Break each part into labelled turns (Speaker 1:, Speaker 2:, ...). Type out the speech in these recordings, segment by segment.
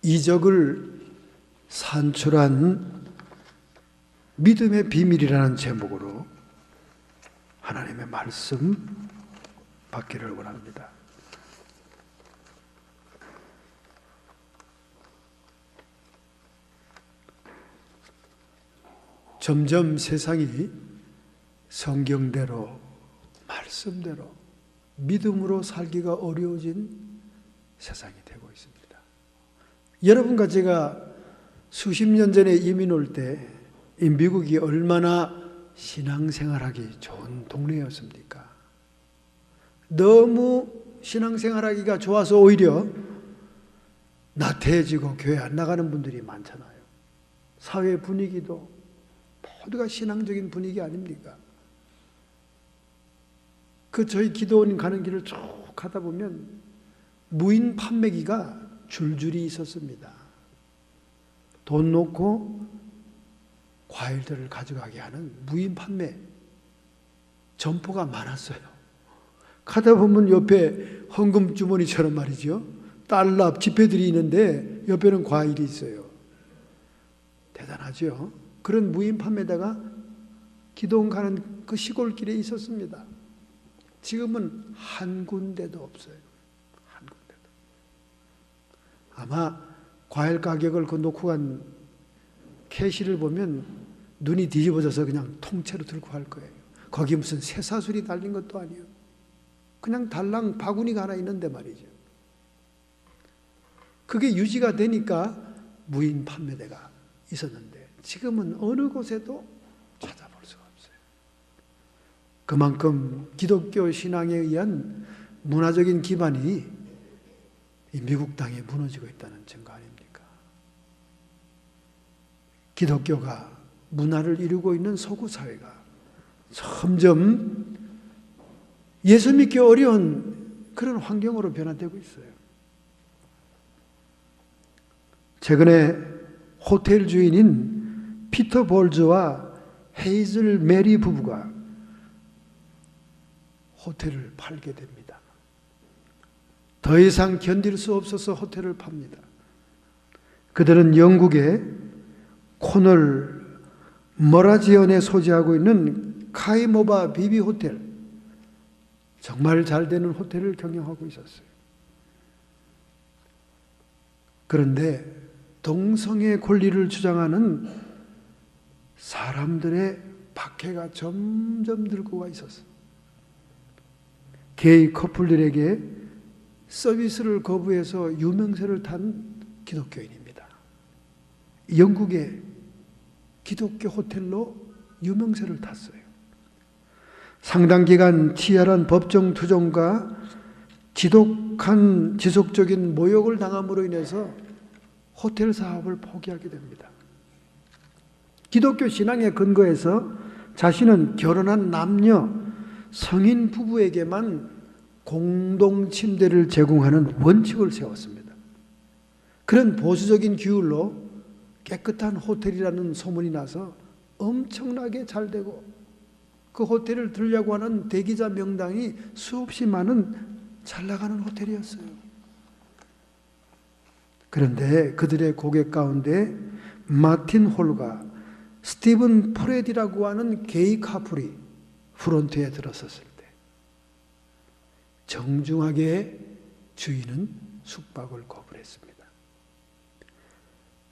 Speaker 1: 이적을 산출한 믿음의 비밀이라는 제목으로 하나님의 말씀 받기를 원합니다. 점점 세상이 성경대로, 말씀대로, 믿음으로 살기가 어려워진 세상이 되고 있습니다. 여러분과 제가 수십 년 전에 이민 올 때 이 미국이 얼마나 신앙생활하기 좋은 동네였습니까? 너무 신앙생활하기가 좋아서 오히려 나태해지고 교회 안 나가는 분들이 많잖아요. 사회 분위기도 모두가 신앙적인 분위기 아닙니까? 저희 기도원 가는 길을 쭉 가다 보면 무인 판매기가 줄줄이 있었습니다. 돈 놓고 과일들을 가져가게 하는 무인 판매 점포가 많았어요. 가다 보면 옆에 헌금 주머니처럼 말이죠, 달러 지폐들이 있는데 옆에는 과일이 있어요. 대단하죠. 그런 무인 판매다가 기도원 가는 그 시골길에 있었습니다. 지금은 한 군데도 없어요. 한 군데도. 아마 과일 가격을 놓고 간 캐시를 보면 눈이 뒤집어져서 그냥 통째로 들고 갈 거예요. 거기 무슨 쇠사슬이 달린 것도 아니에요. 그냥 달랑 바구니가 하나 있는데 말이죠. 그게 유지가 되니까 무인 판매대가 있었는데 지금은 어느 곳에도 찾아볼 수가 없어요. 그만큼 기독교 신앙에 의한 문화적인 기반이 이 미국 땅에 무너지고 있다는 증거 아닙니까? 기독교가 문화를 이루고 있는 서구 사회가 점점 예수 믿기 어려운 그런 환경으로 변화되고 있어요. 최근에 호텔 주인인 피터 볼즈와 헤이즐 메리 부부가 호텔을 팔게 됩니다. 더 이상 견딜 수 없어서 호텔을 팝니다. 그들은 영국의 코널 머라지언에 소재하고 있는 카이모바 비비 호텔, 정말 잘 되는 호텔을 경영하고 있었어요. 그런데 동성애 권리를 주장하는 사람들의 박해가 점점 늘고 와 있었어요. 게이 커플들에게 서비스를 거부해서 유명세를 탄 기독교인입니다. 영국의 기독교 호텔로 유명세를 탔어요. 상당 기간 치열한 법정 투쟁과 지독한 지속적인 모욕을 당함으로 인해서 호텔 사업을 포기하게 됩니다. 기독교 신앙에 근거해서 자신은 결혼한 남녀, 성인 부부에게만 공동 침대를 제공하는 원칙을 세웠습니다. 그런 보수적인 규율로 깨끗한 호텔이라는 소문이 나서 엄청나게 잘 되고 그 호텔을 들려고 하는 대기자 명단이 수없이 많은 잘 나가는 호텔이었어요. 그런데 그들의 고객 가운데 마틴 홀과 스티븐 프레디라고 하는 게이 커플이 프론트에 들어섰을 때 정중하게 주인은 숙박을 거부했습니다.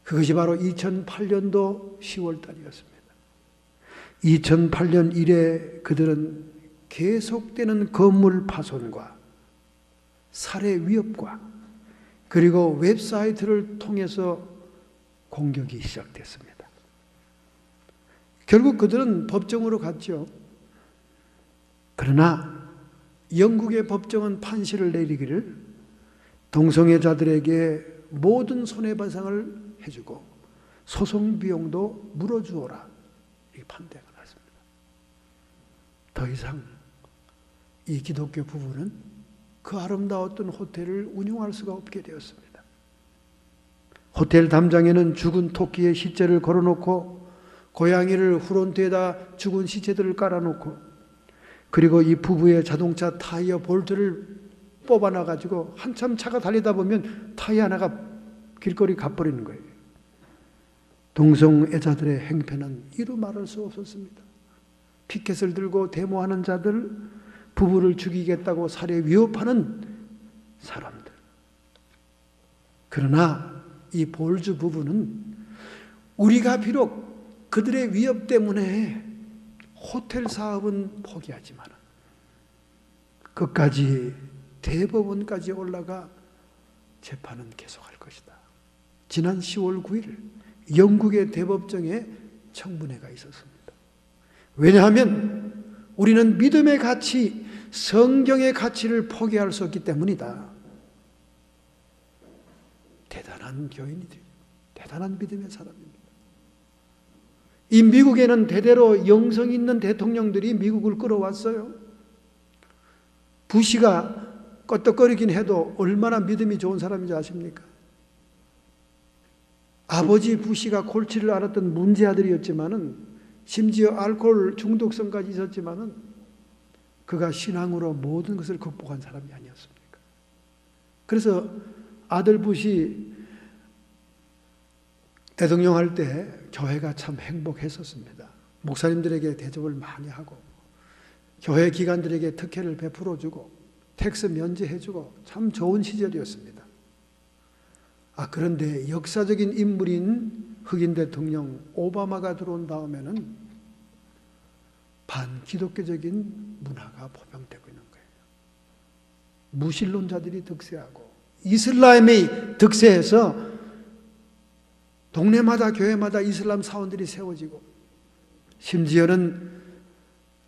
Speaker 1: 그것이 바로 2008년도 10월 달이었습니다. 2008년 이래 그들은 계속되는 건물 파손과 살해 위협과 그리고 웹사이트를 통해서 공격이 시작됐습니다. 결국 그들은 법정으로 갔죠. 그러나 영국의 법정은 판시를 내리기를 동성애자들에게 모든 손해배상을 해주고 소송 비용도 물어주어라, 이 판례가 났습니다. 더 이상 이 기독교 부부는 그 아름다웠던 호텔을 운영할 수가 없게 되었습니다. 호텔 담장에는 죽은 토끼의 시체를 걸어놓고 고양이를 프론트에다 죽은 시체들을 깔아놓고 그리고 이 부부의 자동차 타이어 볼트를 뽑아놔가지고 한참 차가 달리다 보면 타이어 하나가 길거리 가버리는 거예요. 동성애자들의 행패는 이루 말할 수 없었습니다. 피켓을 들고 데모하는 자들, 부부를 죽이겠다고 살해 위협하는 사람들. 그러나 이 볼주 부부는 우리가 비록 그들의 위협 때문에 호텔 사업은 포기하지만 끝까지 대법원까지 올라가 재판은 계속할 것이다. 지난 10월 9일 영국의 대법정에 청문회가 있었습니다. 왜냐하면 우리는 믿음의 가치, 성경의 가치를 포기할 수 없기 때문이다. 대단한 교인이들, 대단한 믿음의 사람입니다. 이 미국에는 대대로 영성 있는 대통령들이 미국을 끌어왔어요. 부시가 껐덕거리긴 해도 얼마나 믿음이 좋은 사람인지 아십니까? 아버지 부시가 골치를 앓았던 문제아들이었지만은 심지어 알코올 중독성까지 있었지만은 그가 신앙으로 모든 것을 극복한 사람이 아니었습니까? 그래서 아들 부시 대통령 할 때 교회가 참 행복했었습니다. 목사님들에게 대접을 많이 하고 교회 기관들에게 특혜를 베풀어주고 텍스 면제해주고 참 좋은 시절이었습니다. 그런데 역사적인 인물인 흑인 대통령 오바마가 들어온 다음에는 반기독교적인 문화가 포병되고 있는 거예요. 무신론자들이 득세하고 이슬람이 득세해서 동네마다 교회마다 이슬람 사원들이 세워지고 심지어는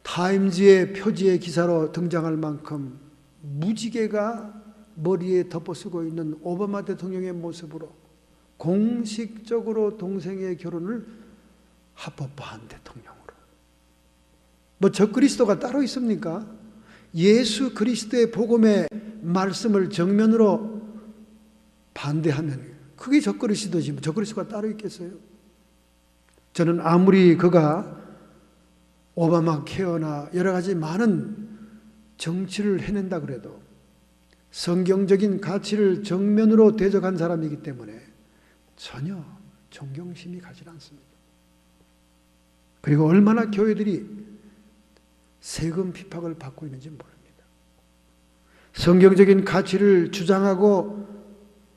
Speaker 1: 타임즈의 표지의 기사로 등장할 만큼 무지개가 머리에 덮어쓰고 있는 오바마 대통령의 모습으로 공식적으로 동생의 결혼을 합법화한 대통령으로. 적그리스도가 따로 있습니까? 예수 그리스도의 복음의 말씀을 정면으로 반대하면 그게 적그리스도지 적그리스도가 따로 있겠어요? 저는 아무리 그가 오바마 케어나 여러 가지 많은 정치를 해낸다 그래도 성경적인 가치를 정면으로 대적한 사람이기 때문에 전혀 존경심이 가지 않습니다. 그리고 얼마나 교회들이 세금 핍박을 받고 있는지 모릅니다. 성경적인 가치를 주장하고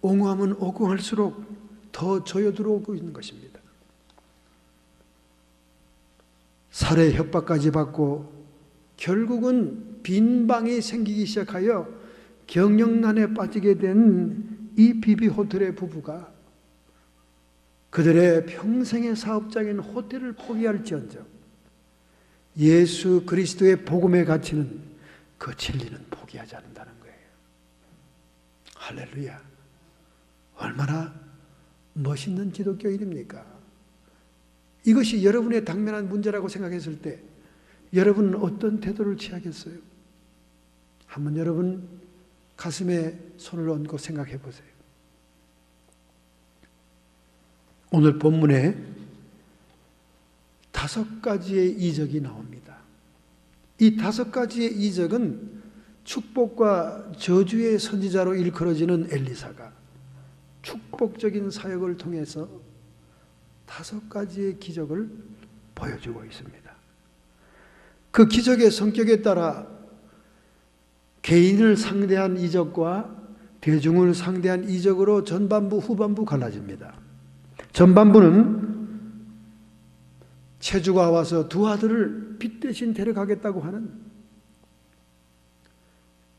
Speaker 1: 옹호하면 옹호할수록 더 조여들어오고 있는 것입니다. 살해 협박까지 받고 결국은 빈방이 생기기 시작하여 경영난에 빠지게 된 이 비비 호텔의 부부가 그들의 평생의 사업장인 호텔을 포기할지언정 예수 그리스도의 복음의 가치는 그 진리는 포기하지 않는다는 거예요. 할렐루야. 얼마나 멋있는 기독교인입니까? 이것이 여러분의 당면한 문제라고 생각했을 때 여러분은 어떤 태도를 취하겠어요? 한번 여러분 가슴에 손을 얹고 생각해 보세요. 오늘 본문에 5가지의 이적이 나옵니다. 이 5가지의 이적은 축복과 저주의 선지자로 일컬어지는 엘리사가 축복적인 사역을 통해서 5가지의 기적을 보여주고 있습니다. 그 기적의 성격에 따라 개인을 상대한 이적과 대중을 상대한 이적으로 전반부, 후반부 갈라집니다. 전반부는 체주가 와서 두 아들을 빛 대신 데려가겠다고 하는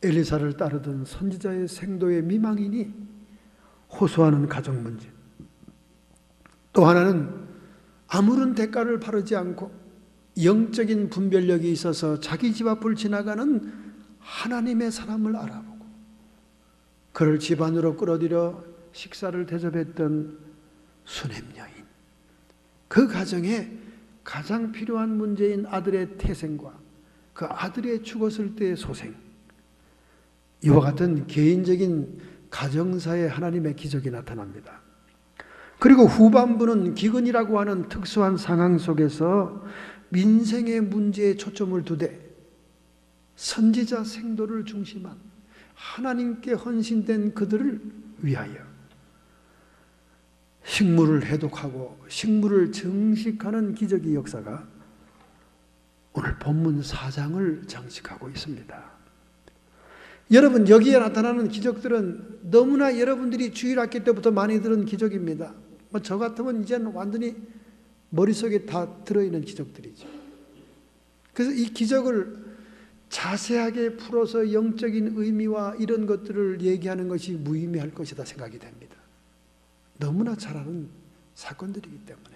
Speaker 1: 엘리사를 따르던 선지자의 생도의 미망인이 호소하는 가정 문제. 또 하나는 아무런 대가를 바르지 않고 영적인 분별력이 있어서 자기 집 앞을 지나가는 하나님의 사람을 알아보고 그를 집 안으로 끌어들여 식사를 대접했던 수냄 여인. 그 가정에 가장 필요한 문제인 아들의 태생과 그 아들의 죽었을 때의 소생, 이와 같은 개인적인 가정사의 하나님의 기적이 나타납니다. 그리고 후반부는 기근이라고 하는 특수한 상황 속에서 민생의 문제에 초점을 두되 선지자 생도를 중심한 하나님께 헌신된 그들을 위하여 식물을 해독하고 식물을 증식하는 기적의 역사가 오늘 본문 4장을 장식하고 있습니다. 여러분, 여기에 나타나는 기적들은 너무나 여러분들이 주일학교 때부터 많이 들은 기적입니다. 저 같으면 이제는 완전히 머릿속에 다 들어있는 기적들이죠. 그래서 이 기적을 자세하게 풀어서 영적인 의미와 이런 것들을 얘기하는 것이 무의미할 것이다 생각이 됩니다. 너무나 잘 아는 사건들이기 때문에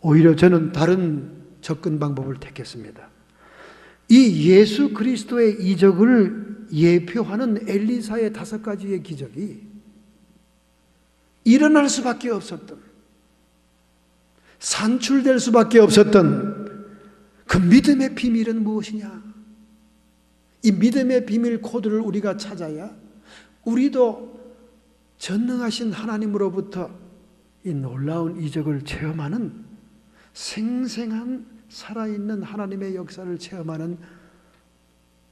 Speaker 1: 오히려 저는 다른 접근 방법을 택했습니다. 이 예수 그리스도의 이적을 예표하는 엘리사의 5가지의 기적이 일어날 수밖에 없었던, 산출될 수밖에 없었던 그 믿음의 비밀은 무엇이냐? 이 믿음의 비밀 코드를 우리가 찾아야 우리도 전능하신 하나님으로부터 이 놀라운 이적을 체험하는 생생한 살아있는 하나님의 역사를 체험하는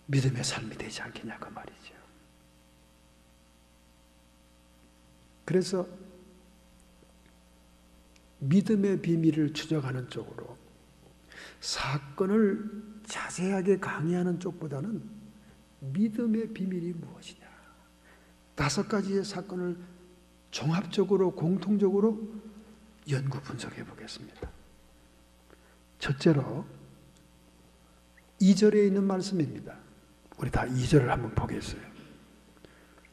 Speaker 1: 믿음의 삶이 되지 않겠냐 그 말이죠. 그래서 믿음의 비밀을 추적하는 쪽으로 사건을 자세하게 강의하는 쪽보다는 믿음의 비밀이 무엇이냐, 5가지의 사건을 종합적으로 공통적으로 연구 분석해 보겠습니다. 첫째로 2절에 있는 말씀입니다. 우리 다 2절을 한번 보겠어요.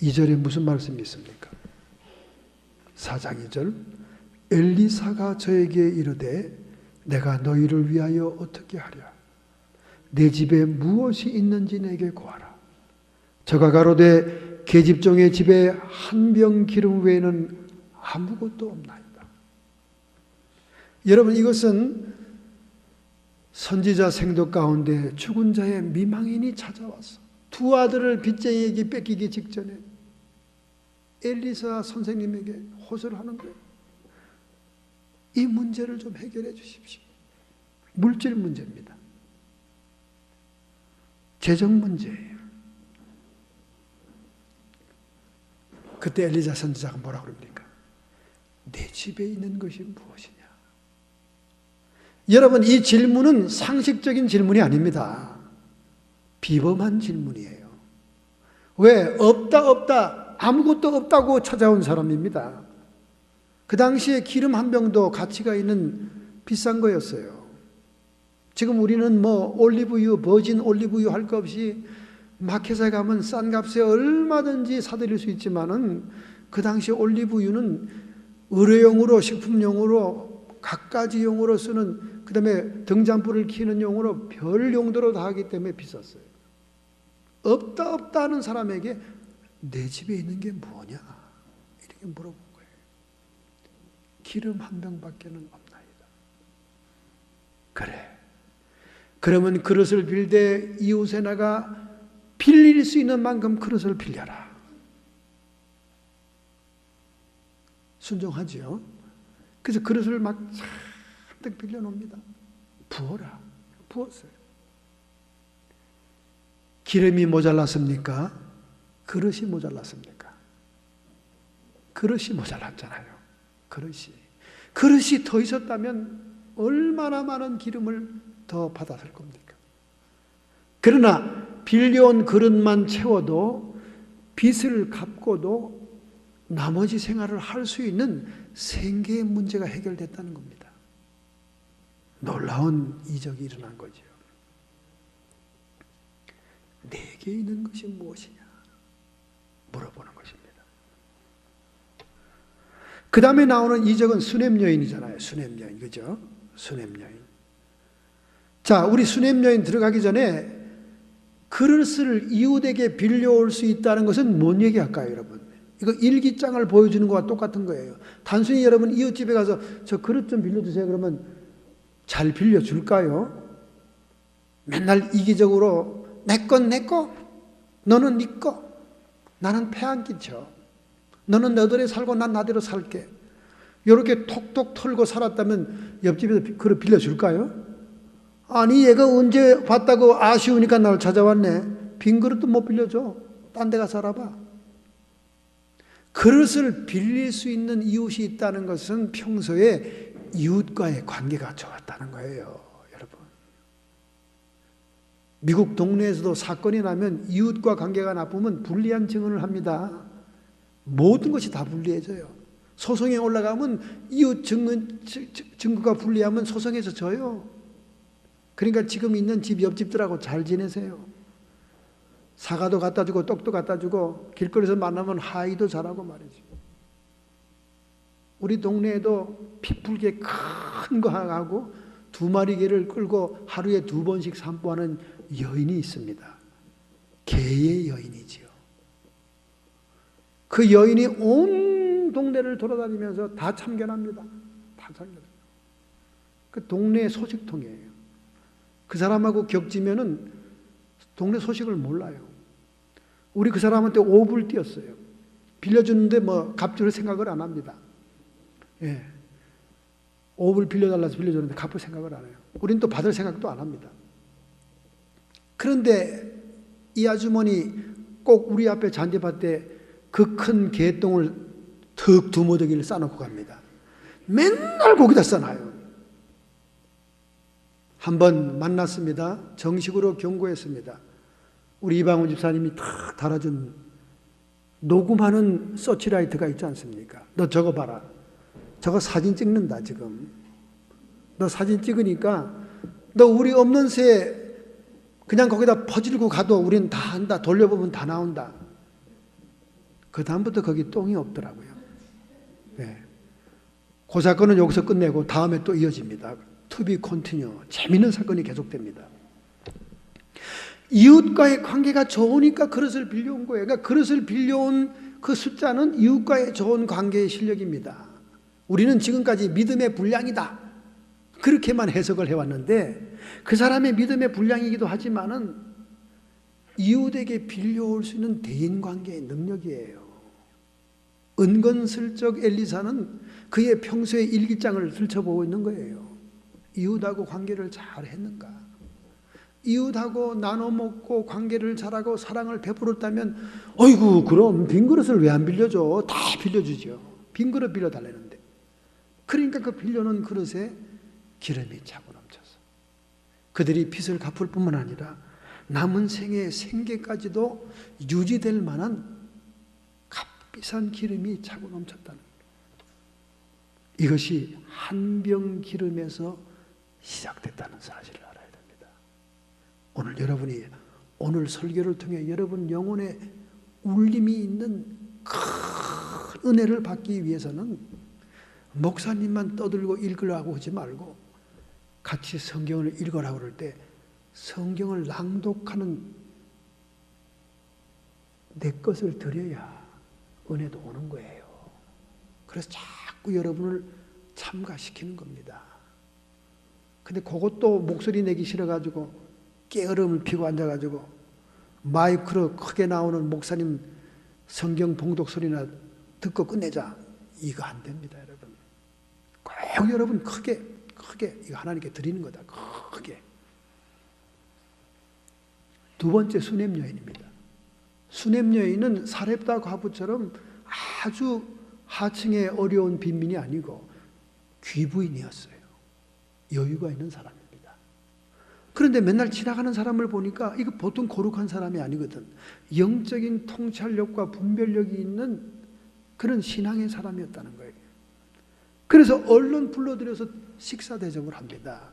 Speaker 1: 2절에 무슨 말씀이 있습니까? 4장 2절, 엘리사가 저에게 이르되 내가 너희를 위하여 어떻게 하랴? 내 집에 무엇이 있는지 내게 구하라. 저가 가로되 계집종의 집에 한 병 기름 외에는 아무것도 없나이다. 여러분, 이것은 선지자 생도 가운데 죽은 자의 미망인이 찾아왔어. 2 아들을 빚쟁이에게 뺏기기 직전에 엘리사 선생님에게 호소를 하는 거예요. 이 문제를 좀 해결해 주십시오. 물질 문제입니다. 재정 문제예요. 그때 엘리사 선지자가 뭐라고 그럽니까? 내 집에 있는 것이 무엇이냐? 여러분, 이 질문은 상식적인 질문이 아닙니다. 비범한 질문이에요. 왜? 없다 아무것도 없다고 찾아온 사람입니다. 그 당시에 기름 한 병도 가치가 있는 비싼 거였어요. 지금 우리는 뭐 올리브유, 버진 올리브유 할 거 없이 마켓에 가면 싼 값에 얼마든지 사들일 수 있지만은 그 당시 올리브유는 의료용으로, 식품용으로, 갖가지 용으로 쓰는, 그 다음에 등잔불을 켜는 용으로 별 용도로 다 하기 때문에 비쌌어요. 없다 하는 사람에게 내 집에 있는 게 뭐냐? 이렇게 물어본 거예요. 기름 한 병밖에는 없나이다. 그래. 그러면 그릇을 빌되 이웃에 나가 빌릴 수 있는 만큼 그릇을 빌려라. 순종하죠. 그래서 그릇을 막 잔뜩 빌려놓습니다. 부어라. 부었어요. 기름이 모자랐습니까? 그릇이 모자랐습니까? 그릇이 모자랐잖아요. 그릇이 더 있었다면 얼마나 많은 기름을 더 받았을 겁니까? 그러나 빌려온 그릇만 채워도 빚을 갚고도 나머지 생활을 할 수 있는 생계의 문제가 해결됐다는 겁니다. 놀라운 이적이 일어난 거죠. 내게 있는 것이 무엇이냐? 물어보는 것입니다. 그 다음에 나오는 이적은 수냄 여인이잖아요. 수냄 여인, 그죠? 수냄 여인. 자, 우리 수냄 여인 들어가기 전에 그릇을 이웃에게 빌려올 수 있다는 것은 뭔 얘기할까요, 여러분? 이거 일기장을 보여주는 것과 똑같은 거예요. 단순히 여러분 이웃집에 가서 저 그릇 좀 빌려주세요 그러면 잘 빌려줄까요? 맨날 이기적으로 내 건 내 거, 너는 네 거, 나는 폐 안 끼쳐. 너는 너대로 살고 난 나대로 살게. 이렇게 톡톡 털고 살았다면 옆집에서 그릇 빌려줄까요? 아니 얘가 언제 봤다고 아쉬우니까 나를 찾아왔네. 빈 그릇도 못 빌려줘. 딴 데 가서 살아봐. 그릇을 빌릴 수 있는 이웃이 있다는 것은 평소에 이웃과의 관계가 좋았다는 거예요, 여러분. 미국 동네에서도 사건이 나면 이웃과 관계가 나쁘면 불리한 증언을 합니다. 모든 것이 다 불리해져요. 소송에 올라가면 이웃 증거가 불리하면 소송에서 져요. 그러니까 지금 있는 집 옆집들하고 잘 지내세요. 사과도 갖다 주고 떡도 갖다 주고 길거리에서 만나면 하의도 잘하고 말이죠. 우리 동네에도 pit불개 큰 거 하고 2마리 개를 끌고 하루에 2번씩 산보하는 여인이 있습니다. 개의 여인이지요. 그 여인이 온 동네를 돌아다니면서 다 참견합니다. 다 참견해요. 그 동네 소식통이에요. 그 사람하고 격지면은 동네 소식을 몰라요. 우리 그 사람한테 5불 띄었어요. 빌려주는데 뭐 갚을 생각을 안 합니다. 예. 5불 빌려달라서 빌려주는데 갚을 생각을 안 해요. 우린 또 받을 생각도 안 합니다. 그런데 이 아주머니 꼭 우리 앞에 잔디밭 때 그 큰 개똥을 턱 2모더기를 싸놓고 갑니다. 맨날 거기다 싸놔요. 한번 만났습니다. 정식으로 경고했습니다. 우리 이방훈 집사님이 탁 달아준 녹음하는 서치라이트가 있지 않습니까? 너 저거 봐라. 저거 사진 찍는다 지금. 너 사진 찍으니까 너 우리 없는 새 그냥 거기다 퍼지르고 가도 우린 다 한다. 돌려보면 다 나온다. 그 다음부터 거기 똥이 없더라고요. 네. 그 사건은 여기서 끝내고 다음에 또 이어집니다. To be continue. 재미있는 사건이 계속됩니다. 이웃과의 관계가 좋으니까 그릇을 빌려온 거예요. 그러니까 그릇을 빌려온 그 숫자는 이웃과의 좋은 관계의 실력입니다. 우리는 지금까지 믿음의 분량이다. 그렇게만 해석을 해왔는데 그 사람의 믿음의 분량이기도 하지만은 이웃에게 빌려올 수 있는 대인관계의 능력이에요. 은근슬쩍 엘리사는 그의 평소의 일기장을 들춰보고 있는 거예요. 이웃하고 관계를 잘 했는가? 이웃하고 나눠 먹고 관계를 잘하고 사랑을 베풀었다면 어이구 그럼 빈 그릇을 왜 안 빌려줘? 다 빌려주죠. 빈 그릇 빌려달라는데. 그러니까 그 빌려놓은 그릇에 기름이 차고 넘쳐서 그들이 빚을 갚을 뿐만 아니라 남은 생의 생계까지도 유지될 만한 값비싼 기름이 차고 넘쳤다는 거예요. 이것이 한 병 기름에서 시작됐다는 사실을 알아야 됩니다. 오늘 여러분이 오늘 설교를 통해 여러분 영혼에 울림이 있는 큰 은혜를 받기 위해서는 목사님만 떠들고 읽으라고 하지 말고 같이 성경을 읽으라고 그럴 때 성경을 낭독하는 내 것을 드려야 은혜도 오는 거예요. 그래서 자꾸 여러분을 참가시키는 겁니다. 근데 그것도 목소리 내기 싫어가지고 깨어름을 피고 앉아가지고 마이크로 크게 나오는 목사님 성경 봉독 소리나 듣고 끝내자. 이거 안 됩니다, 여러분. 꼭 여러분 크게 이거 하나님께 드리는 거다. 크게. 두 번째 수냄 여인입니다. 수냄 여인은 사렙다 과부처럼 아주 하층의 어려운 빈민이 아니고 귀부인이었어요. 여유가 있는 사람입니다. 그런데 맨날 지나가는 사람을 보니까 이거 보통 거룩한 사람이 아니거든. 영적인 통찰력과 분별력이 있는 그런 신앙의 사람이었다는 거예요. 그래서 얼른 불러들여서 식사 대접을 합니다.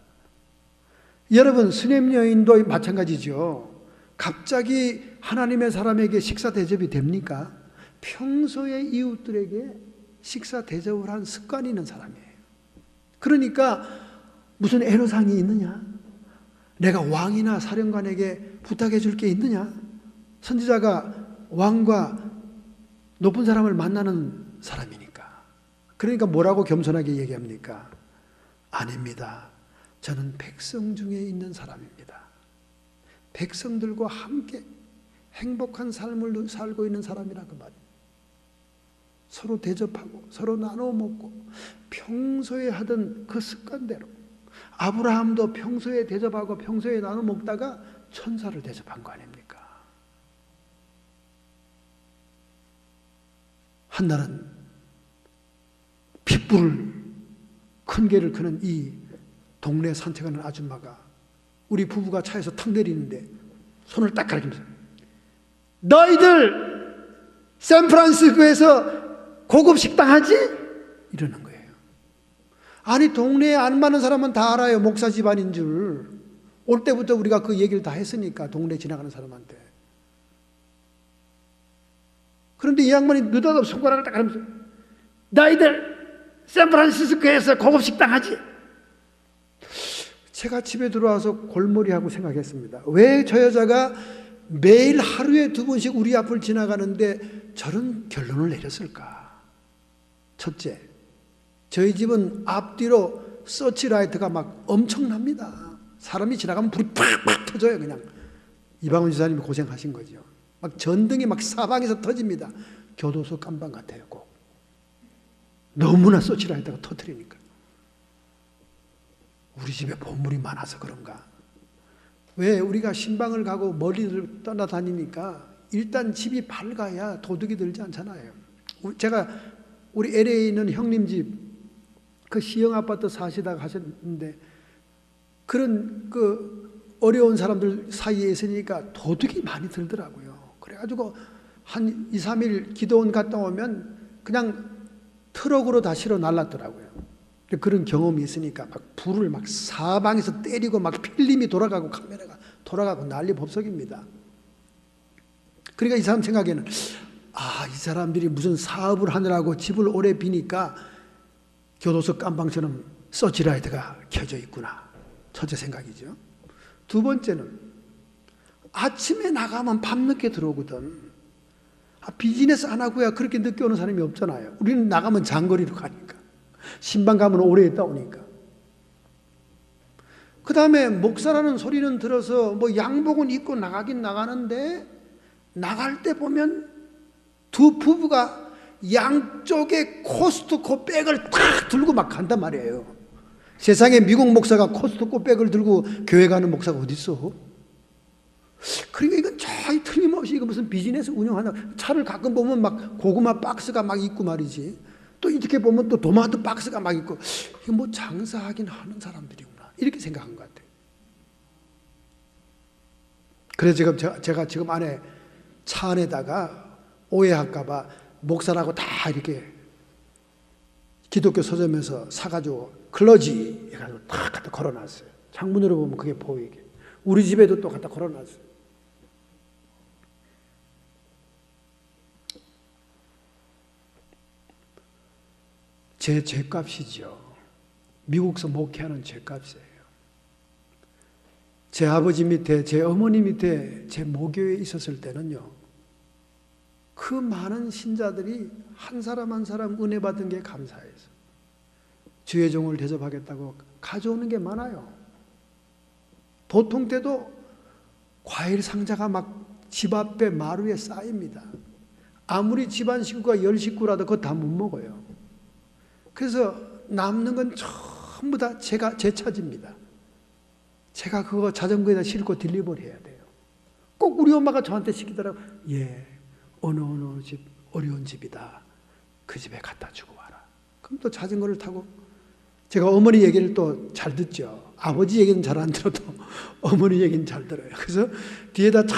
Speaker 1: 여러분 수냄 여인도 마찬가지죠. 갑자기 하나님의 사람에게 식사 대접이 됩니까? 평소에 이웃들에게 식사 대접을 한 습관이 있는 사람이에요. 그러니까 무슨 애로사항이 있느냐? 내가 왕이나 사령관에게 부탁해 줄 게 있느냐? 선지자가 왕과 높은 사람을 만나는 사람이니까. 그러니까 뭐라고 겸손하게 얘기합니까? 아닙니다. 저는 백성 중에 있는 사람입니다. 백성들과 함께 행복한 삶을 살고 있는 사람이라 그 말이에요. 서로 대접하고 서로 나눠 먹고 평소에 하던 그 습관대로 아브라함도 평소에 대접하고 평소에 나눠 먹다가 천사를 대접한 거 아닙니까? 한날은 핏불을 큰 개를 크는 이 동네 산책하는 아줌마가 우리 부부가 차에서 탁 내리는데 손을 딱 가리키면서 너희들 샌프란시스코에서 고급 식당 하지? 이러는 거예요. 아니 동네에 안 맞는 사람은 다 알아요. 목사 집안인 줄. 올 때부터 우리가 그 얘기를 다 했으니까 동네 지나가는 사람한테. 그런데 이 양반이 느닷없이 손가락을 딱 하면서 너희들 샌프란시스코에서 고급 식당 하지? 제가 집에 들어와서 골머리하고 생각했습니다. 왜 저 여자가 매일 하루에 2번씩 우리 앞을 지나가는데 저런 결론을 내렸을까? 첫째, 저희 집은 앞뒤로 서치라이트가 막 엄청납니다. 사람이 지나가면 불이 팍팍 터져요. 그냥 이방원 지사님이 고생하신 거죠. 막 전등이 막 사방에서 터집니다. 교도소 깜방 같아요. 꼭 너무나 서치라이트가 터뜨리니까. 우리 집에 보물이 많아서 그런가? 왜 우리가 신방을 가고 멀리를 떠나다니니까 일단 집이 밝아야 도둑이 들지 않잖아요. 제가 우리 LA에 있는 형님 집 그 시형 아파트 사시다가 하셨는데 그런 그 어려운 사람들 사이에 있으니까 도둑이 많이 들더라고요. 그래가지고 한 2, 3일 기도원 갔다 오면 그냥 트럭으로 다 실어 날랐더라고요. 그런 경험이 있으니까 막 불을 막 사방에서 때리고 막 필름이 돌아가고 카메라가 돌아가고 난리 법석입니다. 그러니까 이 사람 생각에는 이 사람들이 무슨 사업을 하느라고 집을 오래 비니까 교도소 깜방처럼 서치라이트가 켜져 있구나. 첫째 생각이죠. 두 번째는 아침에 나가면 밤늦게 들어오거든. 비즈니스 안 하고야 그렇게 늦게 오는 사람이 없잖아요. 우리는 나가면 장거리로 가니까. 신방 가면 오래 있다 오니까. 그 다음에 목사라는 소리는 들어서 뭐 양복은 입고 나가긴 나가는데 나갈 때 보면 두 부부가 양쪽에 코스트코 백을 탁 들고 막 간단 말이에요. 세상에 미국 목사가 코스트코 백을 들고 교회 가는 목사가 어디 있어? 그러니까 이건 저희 틀림없이 이거 무슨 비즈니스 운영하나. 차를 가끔 보면 막 고구마 박스가 막 있고 말이지. 또 이렇게 보면 또 토마토 박스가 막 있고 이거 뭐 장사하긴 하는 사람들이구나 이렇게 생각한 것 같아요. 그래서 지금 제가 지금 안에 차 안에다가 오해할까 봐 목사라고 다 이렇게 기독교 서점에서 사가지고 클러지 해가지고 다 갖다 걸어놨어요. 창문으로 보면 그게 보이게. 우리 집에도 또 갖다 걸어놨어요. 제 죗값이죠. 미국서 목회하는 죗값이에요. 제 아버지 밑에, 제 어머니 밑에 제 모교에 있었을 때는요, 그 많은 신자들이 한 사람 한 사람 은혜 받은 게 감사해서 주의 종을 대접하겠다고 가져오는 게 많아요. 보통 때도 과일 상자가 막 집 앞에 마루에 쌓입니다. 아무리 집안 식구가 10식구라도 그거 다 못 먹어요. 그래서 남는 건 전부 다 제 차지입니다. 제가 그거 자전거에다 싣고 딜리버리 해야 돼요. 꼭 우리 엄마가 저한테 시키더라고요. 예, 어느 집 어려운 집이다. 그 집에 갖다 주고 와라. 그럼 또 자전거를 타고 제가 어머니 얘기를 또 잘 듣죠. 아버지 얘기는 잘 안 들어도 어머니 얘기는 잘 들어요. 그래서 뒤에다 탁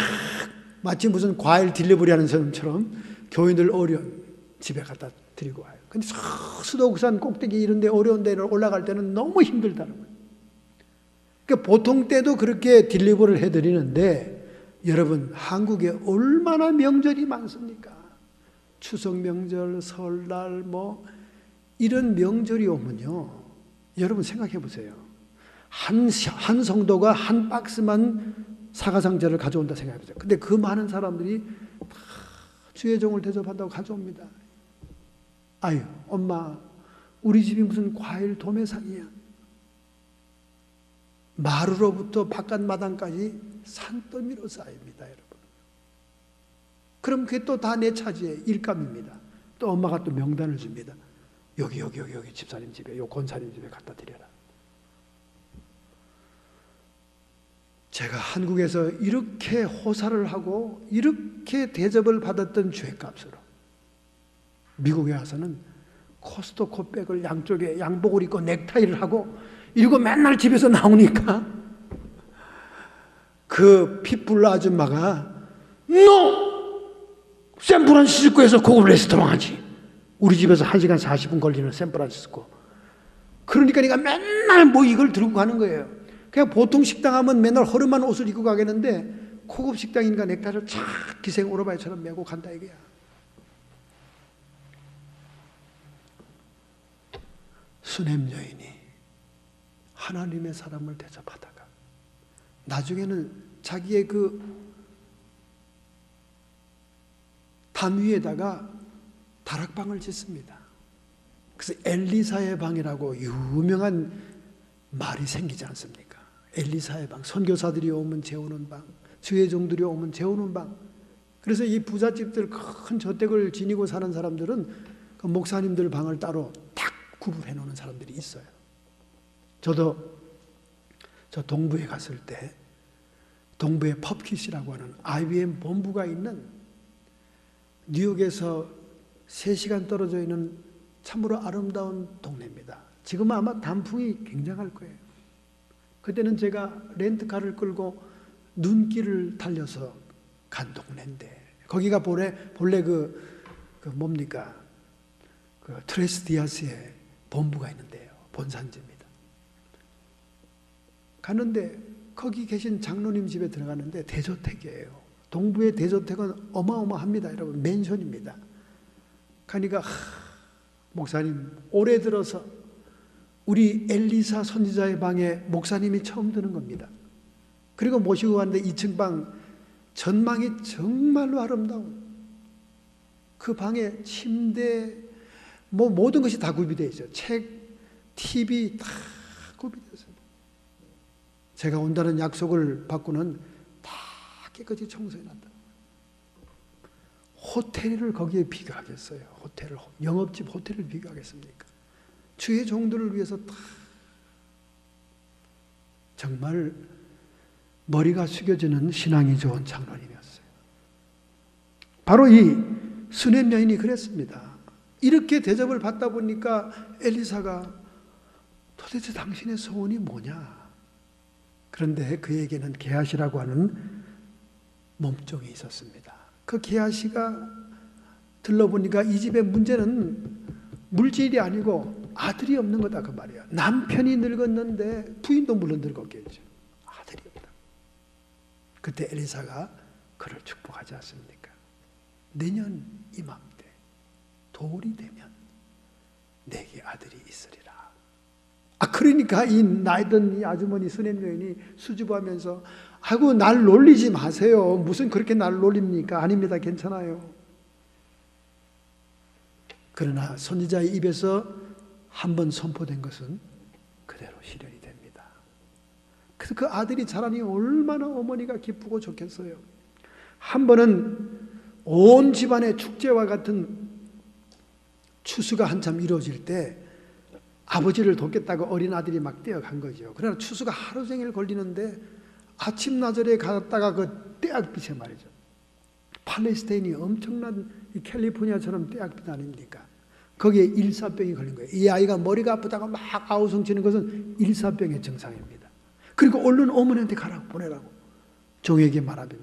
Speaker 1: 마치 무슨 과일 딜리버리 하는 사람처럼 교인들 어려운 집에 갖다 드리고 와요. 근데 수도국산 꼭대기 이런 데 어려운 데를 올라갈 때는 너무 힘들다는 거예요. 그러니까 보통 때도 그렇게 딜리버리를 해드리는데 여러분 한국에 얼마나 명절이 많습니까? 추석 명절, 설날 뭐 이런 명절이 오면요. 여러분 생각해 보세요. 한 성도가 한 박스만 사과상자를 가져온다 생각해 보세요. 근데 그 많은 사람들이 다 주의 종을 대접한다고 가져옵니다. 아유, 엄마, 우리 집이 무슨 과일 도매상이야. 마루로부터 바깥 마당까지 산더미로 쌓입니다, 여러분. 그럼 그게 또 다 내 차지의 일감입니다. 또 엄마가 또 명단을 줍니다. 여기 집사님 집에, 요 권사님 집에 갖다 드려라. 제가 한국에서 이렇게 호사를 하고 이렇게 대접을 받았던 죄값으로 미국에 와서는 코스트코 백을 양쪽에 양복을 입고 넥타이를 하고 이러고 맨날 집에서 나오니까 그 핏불 아줌마가 너 샌프란시스코에서 고급 레스토랑 하지. 우리 집에서 1시간 40분 걸리는 샌프란시스코. 그러니까 내가 맨날 뭐 이걸 들고 가는 거예요. 그냥 보통 식당 하면 맨날 허름한 옷을 입고 가겠는데 고급 식당이니까 넥타이를 착 기생 오토바이처럼 메고 간다 이거야. 수넴 여인이 하나님의 사람을 대접하다가 나중에는 자기의 그 담 위에다가 다락방을 짓습니다. 그래서 엘리사의 방이라고 유명한 말이 생기지 않습니까? 엘리사의 방, 선교사들이 오면 재우는 방, 주의 종들이 오면 재우는 방. 그래서 이 부잣집들 큰 저택을 지니고 사는 사람들은 그 목사님들 방을 따로 딱 구분해 놓는 사람들이 있어요. 저도 저 동부에 갔을 때 동부에 펍킷이라고 하는 IBM 본부가 있는 뉴욕에서 3시간 떨어져 있는 참으로 아름다운 동네입니다. 지금은 아마 단풍이 굉장할 거예요. 그때는 제가 렌트카를 끌고 눈길을 달려서 간 동네인데 거기가 본래 그 뭡니까? 그 트레스 디아스의 본부가 있는데요. 본산지입니다. 갔는데 거기 계신 장로님 집에 들어갔는데 대저택이에요. 동부의 대저택은 어마어마합니다. 여러분 맨션입니다. 가니까 목사님 올해 들어서 우리 엘리사 선지자의 방에 목사님이 처음 드는 겁니다. 그리고 모시고 갔는데 2층 방 전망이 정말로 아름다운 그 방에 침대 뭐 모든 것이 다 구비되어 있어요. 책, TV 다 구비되어 있어요. 제가 온다는 약속을 받고는 다 깨끗이 청소해놨다. 호텔을 거기에 비교하겠어요. 호텔을, 영업집 호텔을 비교하겠습니까? 주의 종들을 위해서 다 정말 머리가 숙여지는 신앙이 좋은 장로님이었어요. 바로 이 수넴 여인이 그랬습니다. 이렇게 대접을 받다 보니까 엘리사가 도대체 당신의 소원이 뭐냐? 그런데 그에게는 게하시라고 하는 몸종이 있었습니다. 그 게하시가 들러보니까 이 집의 문제는 물질이 아니고 아들이 없는 거다 그 말이야. 남편이 늙었는데 부인도 물론 늙었겠죠. 아들이 없다. 그때 엘리사가 그를 축복하지 않습니까? 내년 이맘때 돌이 되면 내게 아들이 있으리라. 그러니까 이 나이든 이 아주머니 수넴 여인이 수줍어하면서 아이고 날 놀리지 마세요. 무슨 그렇게 날 놀립니까? 아닙니다. 괜찮아요. 그러나 선지자의 입에서 한번 선포된 것은 그대로 실현이 됩니다. 그래서 그 아들이 자라니 얼마나 어머니가 기쁘고 좋겠어요. 한 번은 온 집안의 축제와 같은 추수가 한참 이루어질 때 아버지를 돕겠다고 어린 아들이 막 뛰어간 거죠. 그러나 추수가 하루 종일 걸리는데 아침 나절에 갔다가 그 떼약빛에 말이죠. 팔레스타인이 엄청난 캘리포니아처럼 떼약빛 아닙니까? 거기에 일사병이 걸린 거예요. 이 아이가 머리가 아프다가 막 아우성치는 것은 일사병의 증상입니다. 그리고 얼른 어머니한테 가라고 보내라고 종에게 말하며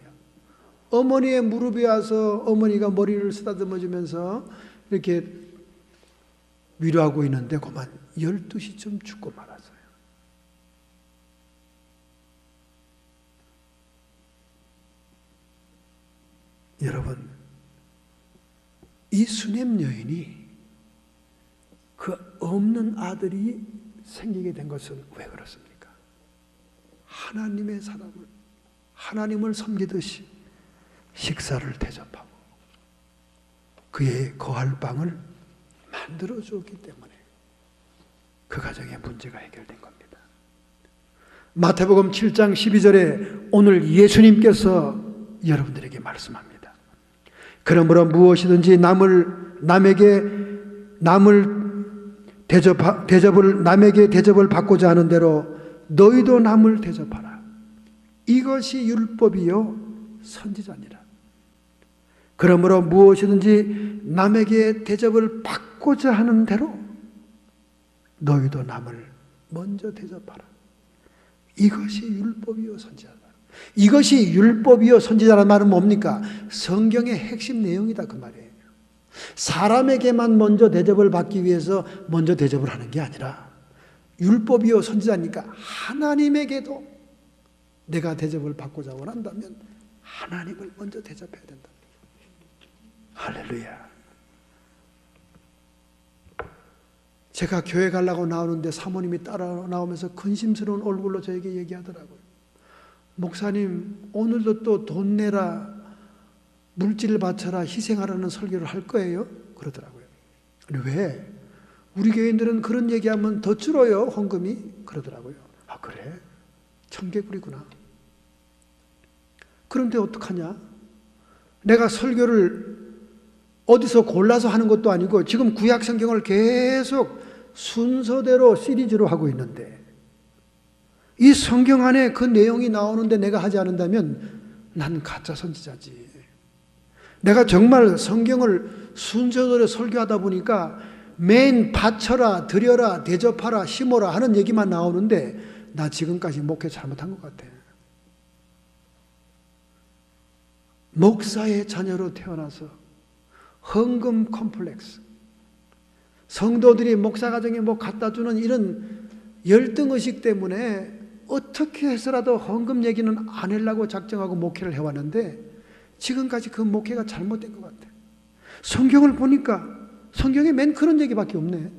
Speaker 1: 어머니의 무릎에 와서 어머니가 머리를 쓰다듬어 주면서 이렇게 위로하고 있는데 그만 12시쯤 죽고 말았어요. 여러분, 이 수넴 여인이 그 없는 아들이 생기게 된 것은 왜 그렇습니까? 하나님의 사람을, 하나님을 섬기듯이 식사를 대접하고 그의 거할 방을 만들어 주었기 때문에 그 가정의 문제가 해결된 겁니다. 마태복음 7장 12절에 오늘 예수님께서 여러분들에게 말씀합니다. 그러므로 무엇이든지 남에게 대접을 받고자 하는 대로 너희도 남을 대접하라. 이것이 율법이요 선지자니라. 그러므로 무엇이든지 남에게 대접을 받고자 하는 대로 너희도 남을 먼저 대접하라. 이것이 율법이요 선지자다. 이것이 율법이요 선지자라는 말은 뭡니까? 성경의 핵심 내용이다 그 말이에요. 사람에게만 먼저 대접을 받기 위해서 먼저 대접을 하는 게 아니라 율법이요 선지자니까 하나님에게도 내가 대접을 받고자 원한다면 하나님을 먼저 대접해야 된다. 할렐루야. 제가 교회 가려고 나오는데 사모님이 따라 나오면서 근심스러운 얼굴로 저에게 얘기하더라고요. 목사님, 오늘도 또 돈 내라, 물질을 바쳐라, 희생하라는 설교를 할 거예요? 그러더라고요. 왜? 우리 교인들은 그런 얘기하면 더 줄어요, 헌금이. 그러더라고요. 아, 그래? 청개구리구나. 그런데 어떡하냐? 내가 설교를 어디서 골라서 하는 것도 아니고 지금 구약 성경을 계속 순서대로 시리즈로 하고 있는데 이 성경 안에 그 내용이 나오는데 내가 하지 않는다면 난 가짜 선지자지. 내가 정말 성경을 순서대로 설교하다 보니까 맨 바쳐라, 드려라, 대접하라, 심어라 하는 얘기만 나오는데 나 지금까지 목회 잘못한 것 같아. 목사의 자녀로 태어나서 헌금 컴플렉스, 성도들이 목사 가정에 뭐 갖다 주는 이런 열등의식 때문에 어떻게 해서라도 헌금 얘기는 안 하려고 작정하고 목회를 해왔는데 지금까지 그 목회가 잘못된 것 같아. 성경을 보니까 성경에 맨 그런 얘기밖에 없네.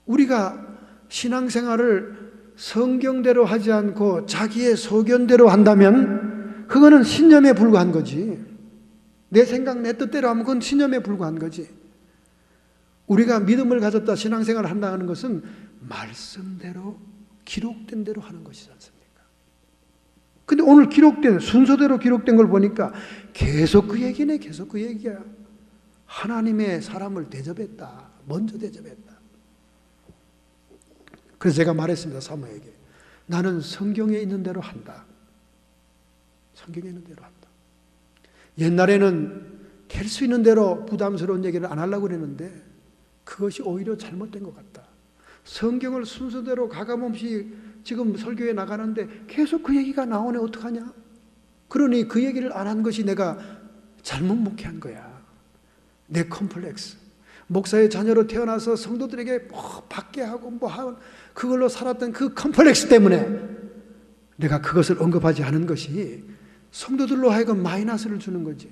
Speaker 1: 우리가 신앙생활을 성경대로 하지 않고 자기의 소견대로 한다면 그거는 신념에 불과한 거지. 내 생각 내 뜻대로 하면 그건 신념에 불과한 거지. 우리가 믿음을 가졌다 신앙생활을 한다는 것은 말씀대로 기록된 대로 하는 것이지 않습니까? 근데 오늘 기록된 순서대로 기록된 걸 보니까 계속 그 얘기네. 계속 그 얘기야. 하나님의 사람을 대접했다. 먼저 대접했다. 그래서 제가 말했습니다. 사모에게. 나는 성경에 있는 대로 한다. 성경에 있는 대로 한다. 옛날에는 될 수 있는 대로 부담스러운 얘기를 안 하려고 그랬는데 그것이 오히려 잘못된 것 같다. 성경을 순서대로 가감없이 지금 설교에 나가는데 계속 그 얘기가 나오네. 어떡하냐? 그러니 그 얘기를 안 한 것이 내가 잘못 목회한 거야. 내 컴플렉스. 목사의 자녀로 태어나서 성도들에게 뭐 받게 하고 뭐 하고 그걸로 살았던 그 컴플렉스 때문에 내가 그것을 언급하지 않은 것이 성도들로 하여금 마이너스를 주는 거지.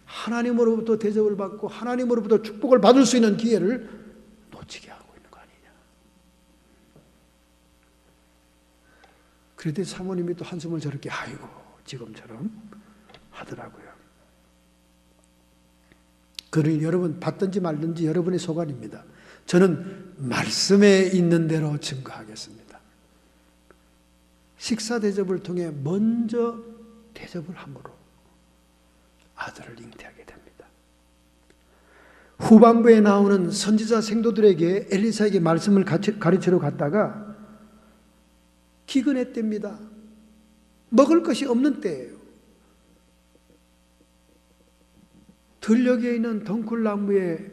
Speaker 1: 하나님으로부터 대접을 받고 하나님으로부터 축복을 받을 수 있는 기회를 놓치게 하고 있는 거 아니냐. 그랬더니 사모님이 또 한숨을 저렇게 아이고 지금처럼 하더라고요. 그러니 여러분 받든지 말든지 여러분의 소관입니다. 저는 말씀에 있는 대로 증거하겠습니다. 식사 대접을 통해 먼저 대접을 함으로 아들을 잉태하게 됩니다. 후반부에 나오는 선지자 생도들에게 엘리사에게 말씀을 가르치러 갔다가 기근했답니다. 먹을 것이 없는 때예요. 들녘에 있는 덩굴나무에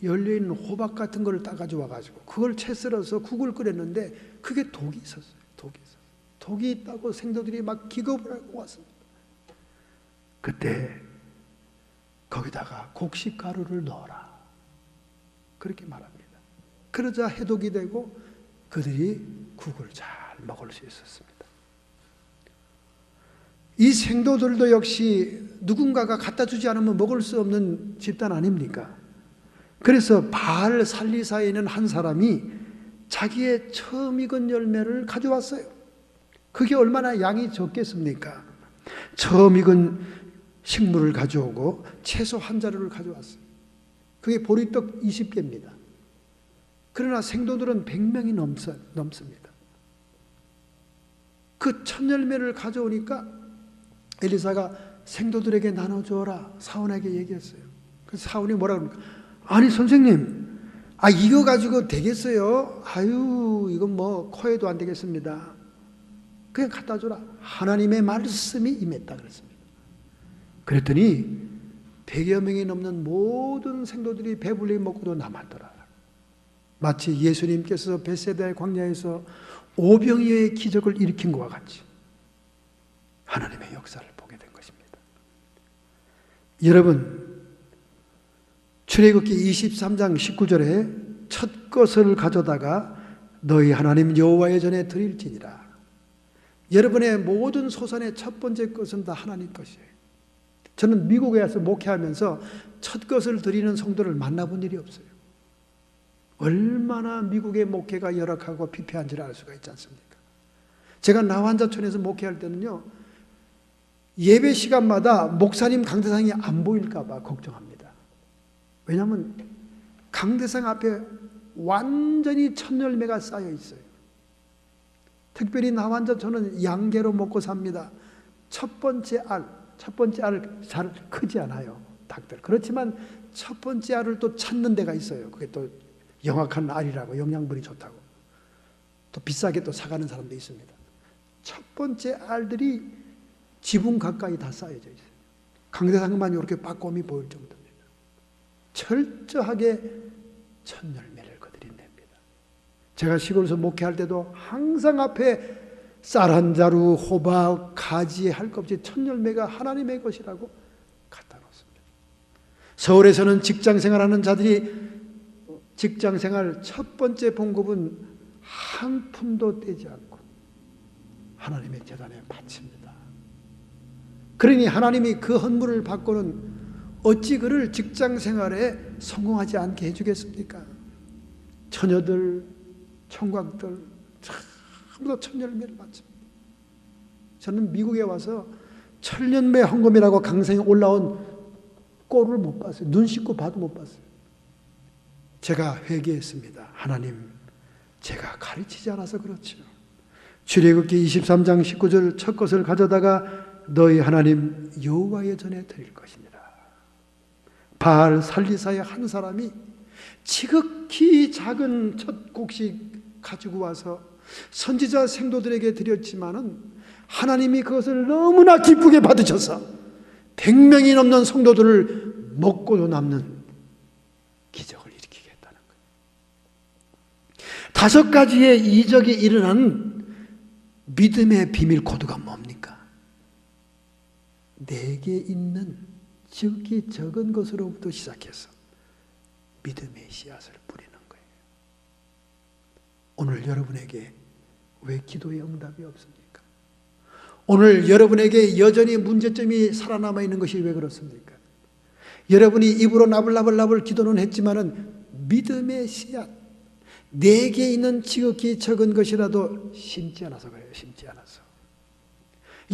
Speaker 1: 열려있는 호박 같은 걸 따가지고 와가지고 그걸 채 썰어서 국을 끓였는데 그게 독이 있었어요. 독이 있다고 생도들이 막 기겁을 하고 왔습니다. 그때 거기다가 곡식가루를 넣어라. 그렇게 말합니다. 그러자 해독이 되고 그들이 국을 잘 먹을 수 있었습니다. 이 생도들도 역시 누군가가 갖다 주지 않으면 먹을 수 없는 집단 아닙니까? 그래서 바알 살리사에 있는 한 사람이 자기의 처음 익은 열매를 가져왔어요. 그게 얼마나 양이 적겠습니까? 처음 익은 식물을 가져오고 채소 한 자루를 가져왔어요. 그게 보리떡 20개입니다. 그러나 생도들은 100명이 넘습니다. 그 첫 열매를 가져오니까 엘리사가 생도들에게 나눠주어라 사원에게 얘기했어요. 그래서 사원이 뭐라 그럽니까? 아니 선생님, 이거 가지고 되겠어요? 아유 이건 뭐 코에도 안 되겠습니다. 그냥 갖다 줘라. 하나님의 말씀이 임했다 그랬습니다. 그랬더니 100여 명이 넘는 모든 생도들이 배불리 먹고도 남았더라. 마치 예수님께서 벳세다의 광야에서 오병이어의 기적을 일으킨 것과 같이 하나님의 역사를 보게 된 것입니다. 여러분, 출애굽기 23장 19절에 첫 것을 가져다가 너희 하나님 여호와의 전에 드릴지니라. 여러분의 모든 소산의 첫 번째 것은 다 하나님 것이에요. 저는 미국에 와서 목회하면서 첫 것을 드리는 성도를 만나본 일이 없어요. 얼마나 미국의 목회가 열악하고 피폐한지를 알 수가 있지 않습니까? 제가 나환자촌에서 목회할 때는요, 예배 시간마다 목사님 강대상이 안 보일까 봐 걱정합니다. 왜냐하면 강대상 앞에 완전히 첫 열매가 쌓여 있어요. 특별히 나환자촌은 양계로 먹고 삽니다. 첫 번째 알 잘 크지 않아요, 닭들. 그렇지만 첫 번째 알을 또 찾는 데가 있어요. 그게 또 영악한 알이라고, 영양분이 좋다고 또 비싸게 또 사가는 사람도 있습니다. 첫 번째 알들이 지붕 가까이 다 쌓여져 있어요. 강대상만 이렇게 빠꼼히 보일 정도입니다. 철저하게 첫 열매를 거드린답니다. 제가 시골에서 목회할 때도 항상 앞에 쌀 한 자루, 호박, 가지 할 것 없이 첫 열매가 하나님의 것이라고 갖다 놓습니다. 서울에서는 직장생활하는 자들이 직장생활 첫 번째 봉급은 한 푼도 떼지 않고 하나님의 제단에 바칩니다. 그러니 하나님이 그 헌물을 받고는 어찌 그를 직장생활에 성공하지 않게 해주겠습니까? 처녀들, 총각들 전부 다 첫 열매를 받습니다. 저는 미국에 와서 첫 열매 헌금이라고 강성에 올라온 꼴을 못 봤어요. 눈 씻고 봐도 못 봤어요. 제가 회개했습니다. 하나님, 제가 가르치지 않아서 그렇죠. 출애굽기 23장 19절 첫 것을 가져다가 너희 하나님 여호와의 전에 드릴 것이니라. 바알 살리사의 한 사람이 지극히 작은 첫 곡식 가지고 와서 선지자 생도들에게 드렸지만은 하나님이 그것을 너무나 기쁘게 받으셔서 100명이 넘는 성도들을 먹고도 남는 기적을 일으키겠다는 거예요. 5가지의 이적이 일어난 믿음의 비밀 코드가 뭡니까? 내게 있는 지극히 적은 것으로부터 시작해서 믿음의 씨앗을 뿌리는 거예요. 오늘 여러분에게 왜 기도의 응답이 없습니까? 오늘 여러분에게 여전히 문제점이 살아남아 있는 것이 왜 그렇습니까? 여러분이 입으로 나불나불 기도는 했지만은 믿음의 씨앗, 내게 있는 지극히 적은 것이라도 심지 않아서 그래요. 심지 않아서.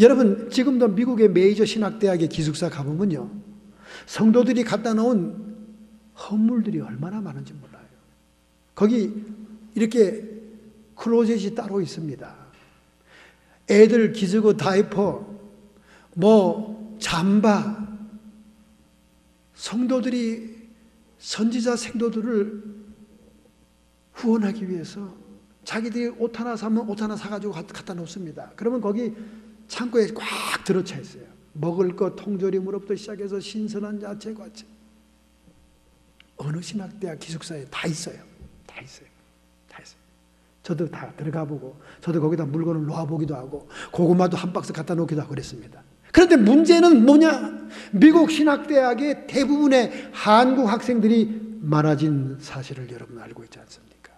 Speaker 1: 여러분, 지금도 미국의 메이저 신학대학의 기숙사 가보면요, 성도들이 갖다 놓은 헌물들이 얼마나 많은지 몰라요. 거기 이렇게 클로젯이 따로 있습니다. 애들 기저귀, 다이퍼, 잠바, 성도들이 선지자 생도들을 후원하기 위해서 자기들이 옷 하나 사면 옷 하나 사가지고 갖다 놓습니다. 그러면 거기 창고에 꽉 들어차 있어요. 먹을 것 통조림으로부터 시작해서 신선한 야채, 과채. 어느 신학대학 기숙사에 다 있어요. 다 있어요. 저도 다 들어가 보고, 저도 거기다 물건을 놓아보기도 하고, 고구마도 한 박스 갖다 놓기도 하고 그랬습니다. 그런데 문제는 뭐냐? 미국 신학대학의 대부분의 한국 학생들이 많아진 사실을 여러분 알고 있지 않습니까?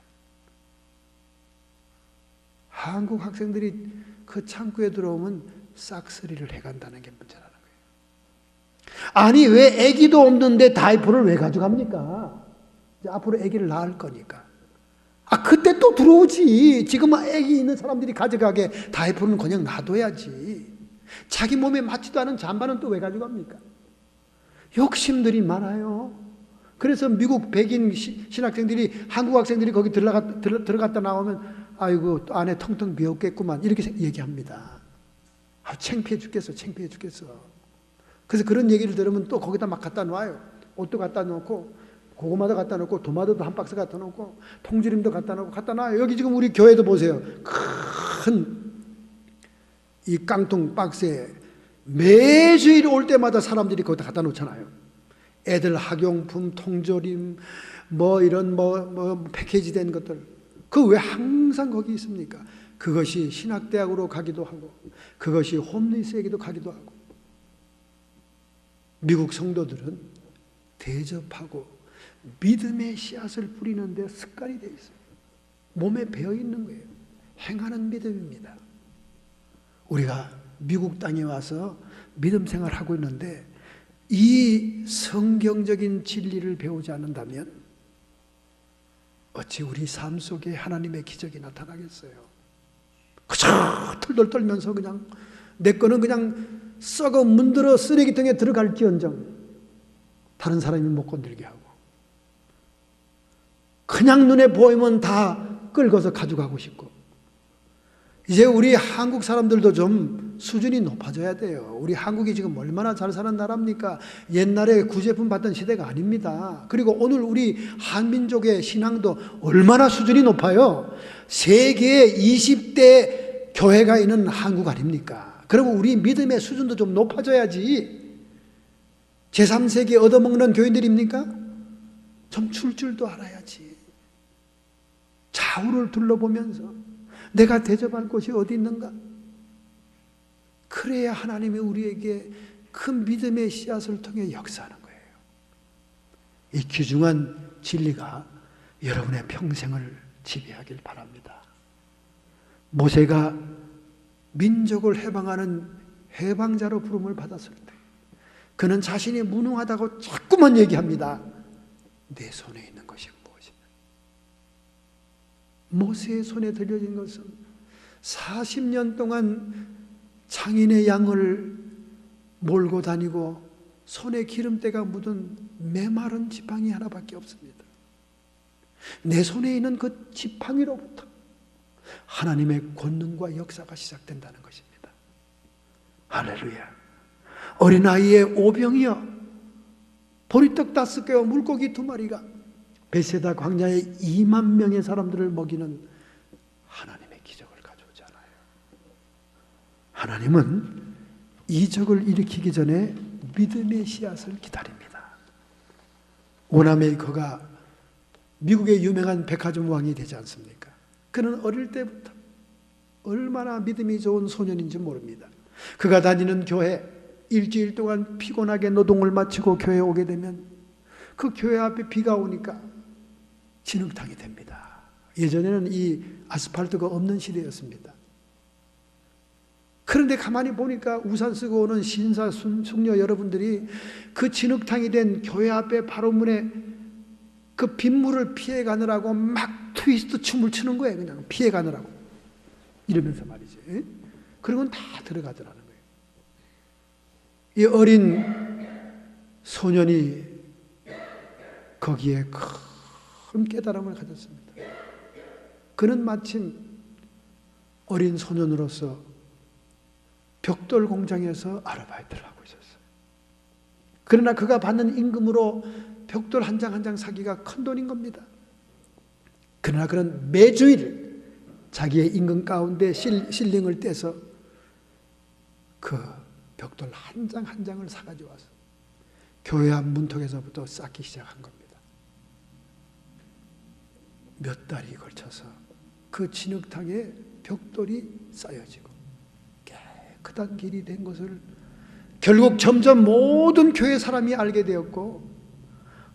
Speaker 1: 한국 학생들이 그 창고에 들어오면 싹쓸이를 해간다는 게 문제라는 거예요. 아니, 왜 아기도 없는데 다이퍼를 왜 가져갑니까? 이제 앞으로 아기를 낳을 거니까. 그때 또 들어오지. 지금 아기 있는 사람들이 가져가게 다이퍼는 그냥 놔둬야지. 자기 몸에 맞지도 않은 잠바는 또 왜 가져갑니까? 욕심들이 많아요. 그래서 미국 백인 신학생들이, 한국 학생들이 거기 들어갔다 나오면 아이고 안에 텅텅 비었겠구만 이렇게 얘기합니다. 창피해 죽겠어. 그래서 그런 얘기를 들으면 또 거기다 막 갖다 놔요. 옷도 갖다 놓고, 고구마도 갖다 놓고, 토마토도 한 박스 갖다 놓고, 통조림도 갖다 놓고 갖다 놔요. 여기 지금 우리 교회도 보세요. 큰 이 깡통 박스에 매주일 올 때마다 사람들이 거기다 갖다 놓잖아요. 애들 학용품, 통조림, 이런 패키지 된 것들. 그 왜 항상 거기 있습니까? 그것이 신학대학으로 가기도 하고, 그것이 홈리스에게도 가기도 하고. 미국 성도들은 대접하고 믿음의 씨앗을 뿌리는 데 습관이 되어 있어요. 몸에 배어 있는 거예요. 행하는 믿음입니다. 우리가 미국 땅에 와서 믿음 생활하고 있는데 이 성경적인 진리를 배우지 않는다면 어찌 우리 삶 속에 하나님의 기적이 나타나겠어요? 그저 털덜 떨면서 그냥 내 거는 그냥 썩어 문드러 쓰레기통에 들어갈지언정 다른 사람이 못 건들게 하고 그냥 눈에 보이면 다 끌고서 가져가고 싶고. 이제 우리 한국 사람들도 좀 수준이 높아져야 돼요. 우리 한국이 지금 얼마나 잘 사는 나라입니까? 옛날에 구제품 받던 시대가 아닙니다. 그리고 오늘 우리 한민족의 신앙도 얼마나 수준이 높아요. 세계 20대 교회가 있는 한국 아닙니까? 그리고 우리 믿음의 수준도 좀 높아져야지. 제3세계 얻어먹는 교인들입니까? 좀 줄 줄도 알아야지. 좌우를 둘러보면서 내가 대접할 곳이 어디 있는가? 그래야 하나님이 우리에게 큰 믿음의 씨앗을 통해 역사하는 거예요. 이 귀중한 진리가 여러분의 평생을 지배하길 바랍니다. 모세가 민족을 해방하는 해방자로 부름을 받았을 때 그는 자신이 무능하다고 자꾸만 얘기합니다. 내 손에 있는 것이 무엇이냐? 모세의 손에 들려진 것은 40년 동안 장인의 양을 몰고 다니고 손에 기름때가 묻은 메마른 지팡이 하나밖에 없습니다. 내 손에 있는 그 지팡이로부터 하나님의 권능과 역사가 시작된다는 것입니다. 할렐루야. 어린아이의 오병이여, 보리떡 5개와 물고기 2마리가 베세다 광야에 2만 명의 사람들을 먹이는 하나님의 기적을 가져오잖아요. 하나님은 이적을 일으키기 전에 믿음의 씨앗을 기다립니다. 오나메이커가 미국의 유명한 백화점 왕이 되지 않습니까? 그는 어릴 때부터 얼마나 믿음이 좋은 소년인지 모릅니다. 그가 다니는 교회, 일주일 동안 피곤하게 노동을 마치고 교회에 오게 되면 그 교회 앞에 비가 오니까 진흙탕이 됩니다. 예전에는 이 아스팔트가 없는 시대였습니다. 그런데 가만히 보니까 우산 쓰고 오는 신사 숙녀 여러분들이 그 진흙탕이 된 교회 앞에 바로 문에 그 빗물을 피해 가느라고 막 트위스트 춤을 추는 거예요. 그냥 피해 가느라고 이러면서 말이죠. 그리고는 다 들어가더라는 거예요. 이 어린 소년이 거기에 큰 깨달음을 가졌습니다. 그는 마침 어린 소년으로서 벽돌 공장에서 아르바이트를 하고 있었어요. 그러나 그가 받는 임금으로 벽돌 한 장 한 장 사기가 큰 돈인 겁니다. 그러나 그는 매주일 자기의 임금 가운데 실링을 떼서 그 벽돌 한 장 한 장을 사가지고 와서 교회 앞 문턱에서부터 쌓기 시작한 겁니다. 몇 달이 걸쳐서 그 진흙탕에 벽돌이 쌓여지고 깨끗한 길이 된 것을 결국 점점 모든 교회 사람이 알게 되었고,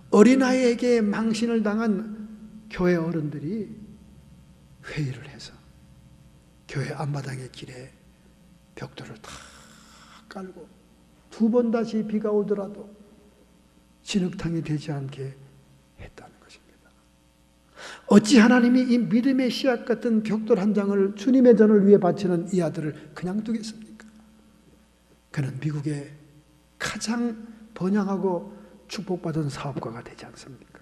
Speaker 1: 어린아이에게 망신을 당한 교회 어른들이 회의를 해서 교회 앞마당의 길에 벽돌을 다 깔고 2번 다시 비가 오더라도 진흙탕이 되지 않게 했다는 것입니다. 어찌 하나님이 이 믿음의 씨앗 같은 벽돌 한 장을 주님의 전을 위해 바치는 이 아들을 그냥 두겠습니까? 그는 미국의 가장 번영하고 축복받은 사업가가 되지 않습니까?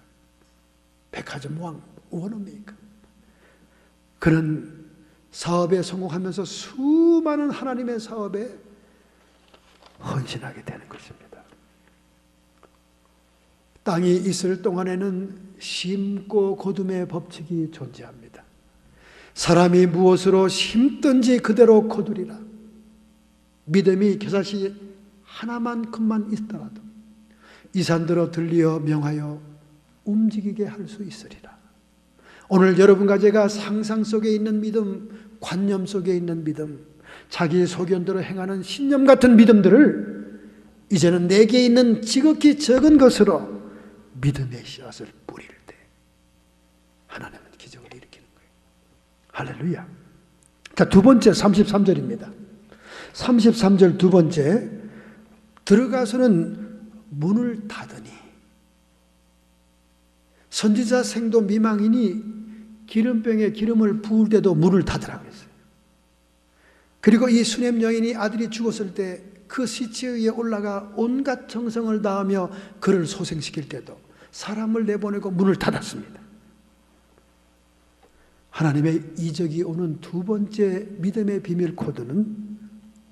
Speaker 1: 백화점 왕 오너메이커. 그는 사업에 성공하면서 수많은 하나님의 사업에 헌신하게 되는 것입니다. 땅이 있을 동안에는 심고 거둠의 법칙이 존재합니다. 사람이 무엇으로 심든지 그대로 거두리라. 믿음이 겨자씨 하나만큼만 있더라도 이 산들어 들리어 명하여 움직이게 할 수 있으리라. 오늘 여러분과 제가 상상 속에 있는 믿음, 관념 속에 있는 믿음, 자기의 소견대로 행하는 신념 같은 믿음들을 이제는 내게 있는 지극히 적은 것으로 믿음의 씨앗을 뿌릴 때 하나님은 기적을 일으키는 거예요. 할렐루야. 자, 두 번째 33절입니다. 33절 두 번째, 들어가서는 문을 닫으니 선지자 생도 미망인이 기름병에 기름을 부을 때도 문을 닫으라고 했어요. 그리고 이 수냄 여인이 아들이 죽었을 때 그 시체 위에 올라가 온갖 정성을 다하며 그를 소생시킬 때도 사람을 내보내고 문을 닫았습니다. 하나님의 이적이 오는 두 번째 믿음의 비밀 코드는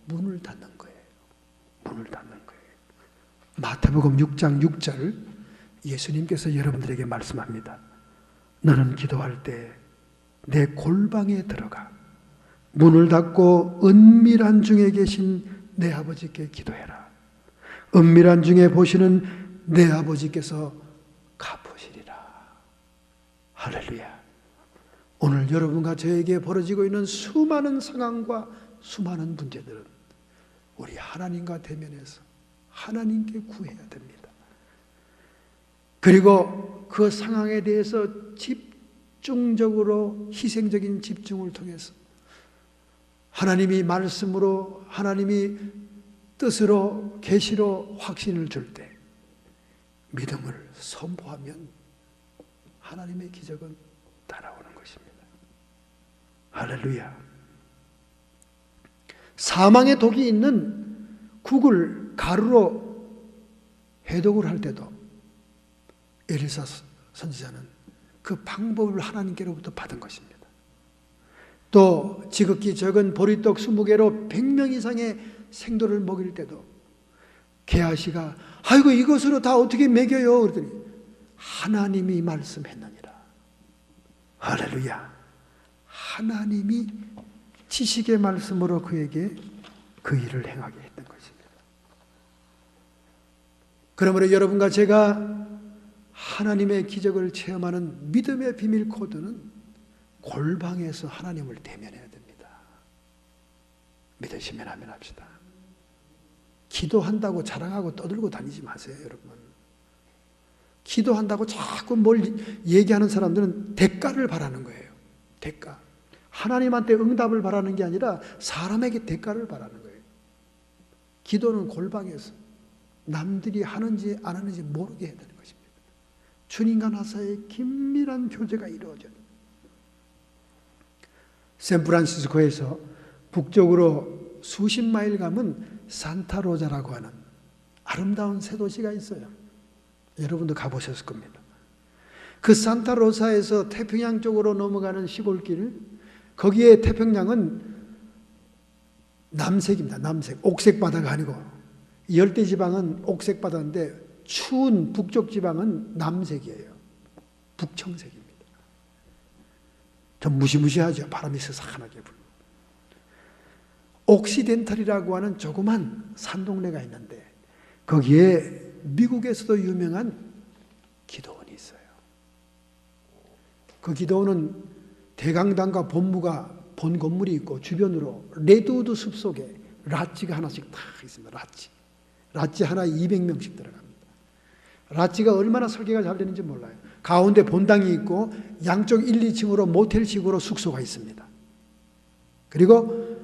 Speaker 1: 문을 닫는 거예요. 문을 닫는 거예요. 마태복음 6장 6절 예수님께서 여러분들에게 말씀합니다. 너는 기도할 때 내 골방에 들어가 문을 닫고 은밀한 중에 계신 내 아버지께 기도해라. 은밀한 중에 보시는 내 아버지께서 갚으시리라. 할렐루야. 오늘 여러분과 저에게 벌어지고 있는 수많은 상황과 수많은 문제들은 우리 하나님과 대면해서 하나님께 구해야 됩니다. 그리고 그 상황에 대해서 집중적으로 희생적인 집중을 통해서 하나님이 말씀으로 하나님이 뜻으로 계시로 확신을 줄 때 믿음을 선포하면 하나님의 기적은 따라오는 것입니다. 할렐루야. 사망의 독이 있는 국을 가루로 해독을 할 때도 엘리사 선지자는 그 방법을 하나님께로부터 받은 것입니다. 또 지극히 적은 보리떡 20개로 100명 이상의 생도를 먹일 때도 게하시가 아이고 이것으로 다 어떻게 먹여요? 그러더니 하나님이 말씀했느니라. 할렐루야. 하나님이 지식의 말씀으로 그에게 그 일을 행하게 했던 것입니다. 그러므로 여러분과 제가 하나님의 기적을 체험하는 믿음의 비밀 코드는 골방에서 하나님을 대면해야 됩니다. 믿으시면 아멘 합시다. 기도한다고 자랑하고 떠들고 다니지 마세요, 여러분. 기도한다고 자꾸 뭘 얘기하는 사람들은 대가를 바라는 거예요. 대가. 하나님한테 응답을 바라는 게 아니라 사람에게 대가를 바라는 거예요. 기도는 골방에서 남들이 하는지 안 하는지 모르게 해야 되는 것입니다. 주님과 나 사이에 긴밀한 교제가 이루어져요. 샌프란시스코에서 북쪽으로 수십 마일 가면 산타로자라고 하는 아름다운 새 도시가 있어요. 여러분도 가보셨을 겁니다. 그 산타로사에서 태평양 쪽으로 넘어가는 시골길, 거기에 태평양은 남색입니다. 남색. 옥색 바다가 아니고 열대지방은 옥색 바다인데 추운 북쪽 지방은 남색이에요. 북청색입니다. 좀 무시무시하죠. 바람이 스산하게 불고. 옥시덴탈이라고 하는 조그만 산동네가 있는데 거기에 미국에서도 유명한 기도원이 있어요. 그 기도원은 대강당과 본무가 본 건물이 있고 주변으로 레드우드 숲속에 라찌가 하나씩 다 있습니다. 라찌 하나에 200명씩 들어갑니다. 라찌가 얼마나 설계가 잘 되는지 몰라요. 가운데 본당이 있고 양쪽 1, 2층으로 모텔식으로 숙소가 있습니다. 그리고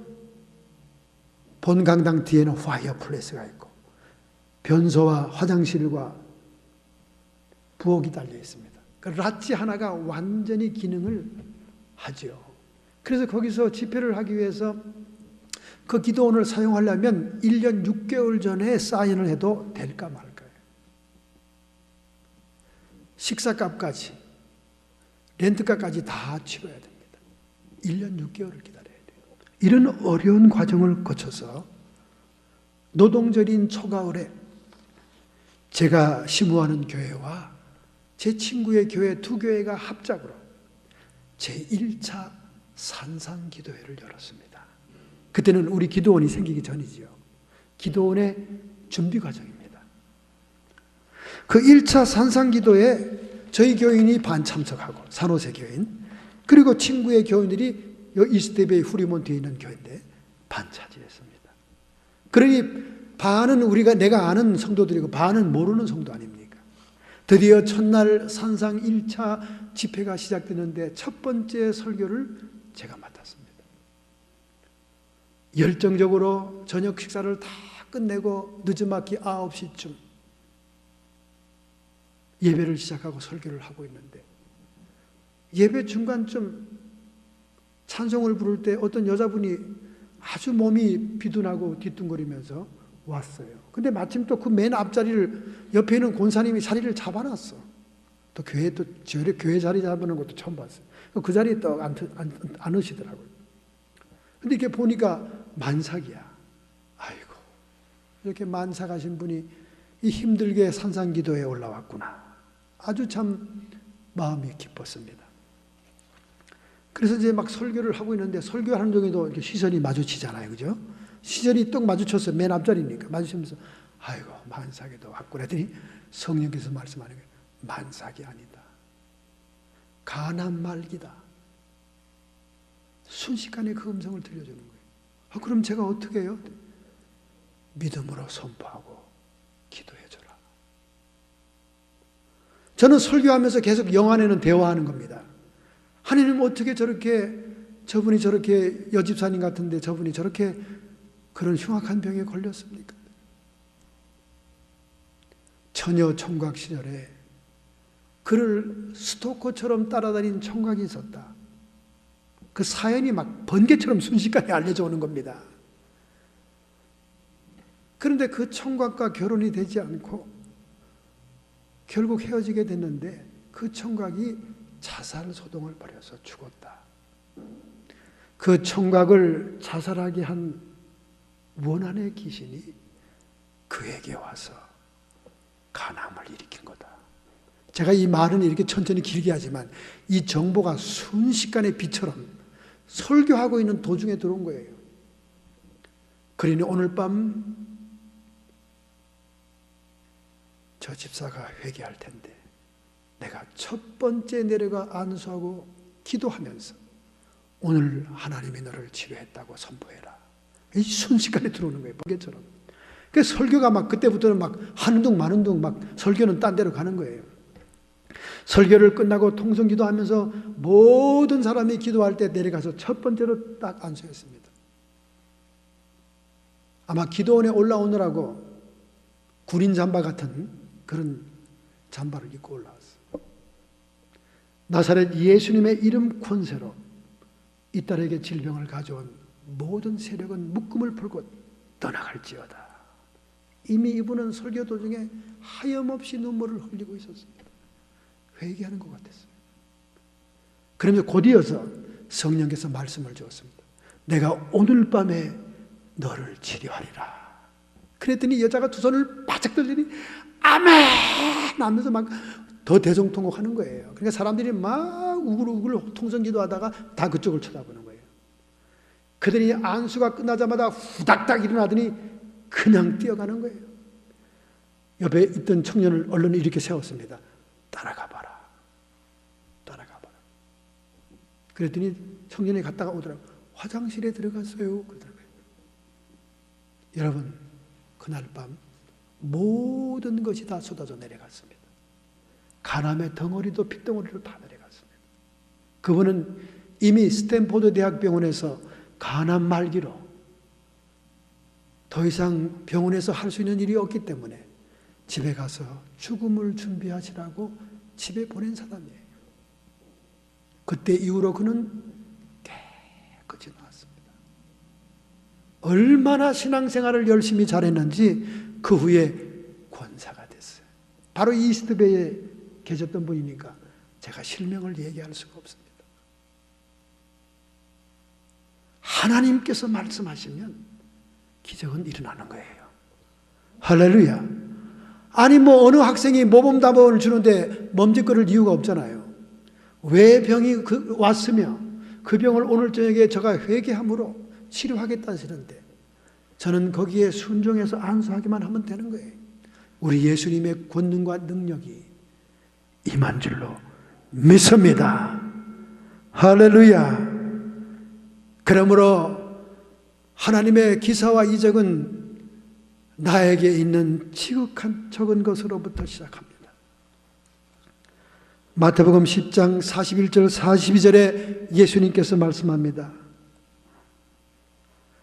Speaker 1: 본강당 뒤에는 파이어플레이스가 있고 변소와 화장실과 부엌이 달려 있습니다. 그 라찌 하나가 완전히 기능을 하죠. 그래서 거기서 집회를 하기 위해서 그 기도원을 사용하려면 1년 6개월 전에 사인을 해도 될까 말까요. 식사값까지 렌트값까지 다 치러야 됩니다. 1년 6개월을 기다려야 돼요. 이런 어려운 과정을 거쳐서 노동절인 초가을에 제가 심우하는 교회와 제 친구의 교회 두 교회가 합작으로 제1차 산상기도회를 열었습니다. 그때는 우리 기도원이 생기기 전이지요. 기도원의 준비 과정입니다. 그 1차 산상기도에 저희 교인이 반 참석하고, 산호세 교인, 그리고 친구의 교인들이 이스트베이 후리몬트에 있는 교인데 반 차지했습니다. 그러니 반은 내가 아는 성도들이고 반은 모르는 성도 아닙니까? 드디어 첫날 산상 1차 집회가 시작되는데 첫 번째 설교를 제가 맡았습니다. 열정적으로 저녁 식사를 다 끝내고 늦지막히 9시쯤 예배를 시작하고 설교를 하고 있는데, 예배 중간쯤 찬송을 부를 때 어떤 여자분이 아주 몸이 비둔하고 뒤뚱거리면서 왔어요. 근데 마침 또 그 맨 앞자리를, 옆에 있는 권사님이 자리를 잡아놨어. 또 교회 자리 잡아놓은 것도 처음 봤어요. 그 자리에 또 앉으시더라고요. 근데 이렇게 보니까 만삭이야. 아이고, 이렇게 만삭하신 분이 이 힘들게 산상기도에 올라왔구나. 아주 참 마음이 기뻤습니다. 그래서 이제 막 설교를 하고 있는데, 설교하는 중에도 이렇게 시선이 마주치잖아요. 그죠? 시선이 딱 마주쳤어요. 맨 앞자리니까. 마주치면서, 아이고, 만삭에도 왔구나 했더니 성령께서 말씀하는 거예요. 만삭이 아니다. 가난 말기다. 순식간에 그 음성을 들려주는 거예요. 그럼 제가 어떻게 해요? 믿음으로 선포하고 기도해줘라. 저는 설교하면서 계속 영안에는 대화하는 겁니다. 하나님 어떻게 저분이 저렇게 여집사님 같은데 저분이 저렇게 그런 흉악한 병에 걸렸습니까? 처녀 총각 시절에 그를 스토커처럼 따라다닌 총각이 있었다. 그 사연이 막 번개처럼 순식간에 알려져 오는 겁니다. 그런데 그 총각과 결혼이 되지 않고 결국 헤어지게 됐는데, 그 총각이 자살 소동을 벌여서 죽었다. 그 총각을 자살하게 한 원한의 귀신이 그에게 와서 간암을 일으킨 거다. 제가 이 말은 이렇게 천천히 길게 하지만 이 정보가 순식간에 비처럼 설교하고 있는 도중에 들어온 거예요. 그러니 오늘 밤 저 집사가 회개할 텐데 내가 첫 번째 내려가 안수하고 기도하면서 오늘 하나님이 너를 치료했다고 선포해라. 이 순식간에 들어오는 거예요. 번개처럼. 그래서 설교가 막 그때부터는 막 하는 둥 마는 둥 막 설교는 딴 데로 가는 거예요. 설교를 끝나고 통성 기도하면서 모든 사람이 기도할 때 내려가서 첫 번째로 딱 안수했습니다. 아마 기도원에 올라오느라고 군인 잠바 같은 그런 잠바를 입고 올라왔어요. 나사렛 예수님의 이름 권세로 이 딸에게 질병을 가져온 모든 세력은 묶음을 풀고 떠나갈지어다. 이미 이분은 설교 도중에 하염없이 눈물을 흘리고 있었습니다. 회개하는 것 같았어요. 그러면서 곧이어서 성령께서 말씀을 주었습니다. 내가 오늘 밤에 너를 치료하리라. 그랬더니 여자가 두 손을 바짝 들더니 아멘 하면서 막 더 대성통곡 하는 거예요. 그러니까 사람들이 막 우글우글 통성기도 하다가 다 그쪽을 쳐다보는 거예요. 그들이 안수가 끝나자마자 후닥닥 일어나더니 그냥 뛰어가는 거예요. 옆에 있던 청년을 얼른 이렇게 세웠습니다. 따라가 봐라. 따라가 봐라. 그랬더니 청년이 갔다가 오더라고요. 화장실에 들어갔어요. 그러더라고요. 여러분, 그날 밤 모든 것이 다 쏟아져 내려갔습니다. 간암의 덩어리도 핏덩어리로 다 내려갔습니다. 그분은 이미 스탠포드 대학병원에서 간암 말기로 더 이상 병원에서 할 수 있는 일이 없기 때문에 집에 가서 죽음을 준비하시라고 집에 보낸 사람이에요. 그때 이후로 그는 깨끗이 나왔습니다. 얼마나 신앙생활을 열심히 잘했는지 그 후에 권사가 됐어요. 바로 이스트베이에 계셨던 분이니까 제가 실명을 얘기할 수가 없습니다. 하나님께서 말씀하시면 기적은 일어나는 거예요. 할렐루야. 아니 뭐 어느 학생이 모범답안을 주는데 멈칫거릴 이유가 없잖아요. 왜 병이 왔으며 그 병을 오늘 저녁에 제가 회개함으로 치료하겠다 하시는데 저는 거기에 순종해서 안수하기만 하면 되는 거예요. 우리 예수님의 권능과 능력이 임한 줄로 믿습니다. 할렐루야. 그러므로 하나님의 기사와 이적은 나에게 있는 지극한 적은 것으로부터 시작합니다. 마태복음 10장 41절 42절에 예수님께서 말씀합니다.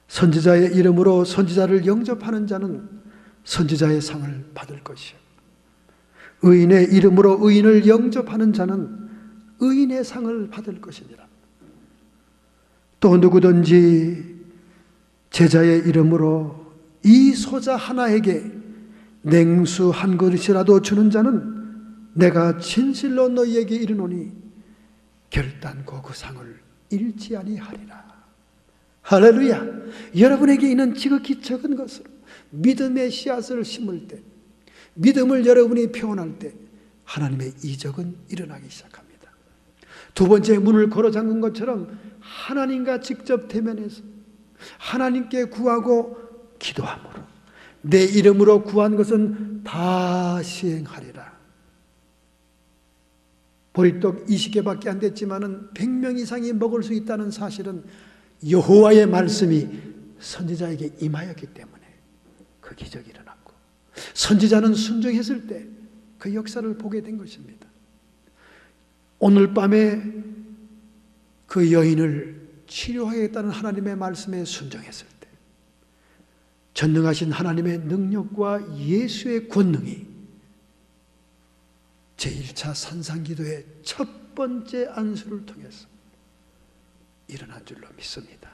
Speaker 1: 선지자의 이름으로 선지자를 영접하는 자는 선지자의 상을 받을 것이요, 의인의 이름으로 의인을 영접하는 자는 의인의 상을 받을 것이니라. 또 누구든지 제자의 이름으로 이 소자 하나에게 냉수 한 그릇이라도 주는 자는 내가 진실로 너희에게 이르노니 결단코 그 상을 잃지 아니하리라. 할렐루야. 여러분에게 있는 지극히 적은 것으로 믿음의 씨앗을 심을 때, 믿음을 여러분이 표현할 때 하나님의 이적은 일어나기 시작합니다. 두 번째, 문을 걸어 잠근 것처럼 하나님과 직접 대면해서 하나님께 구하고 기도함으로 내 이름으로 구한 것은 다 시행하리라. 보리떡 20개밖에 안 됐지만은 100명 이상이 먹을 수 있다는 사실은 여호와의 말씀이 선지자에게 임하였기 때문에 그 기적이 일어났고, 선지자는 순종했을 때 그 역사를 보게 된 것입니다. 오늘 밤에 그 여인을 치료하겠다는 하나님의 말씀에 순종했을 때 전능하신 하나님의 능력과 예수의 권능이 제1차 산상기도의 첫 번째 안수를 통해서 일어난 줄로 믿습니다.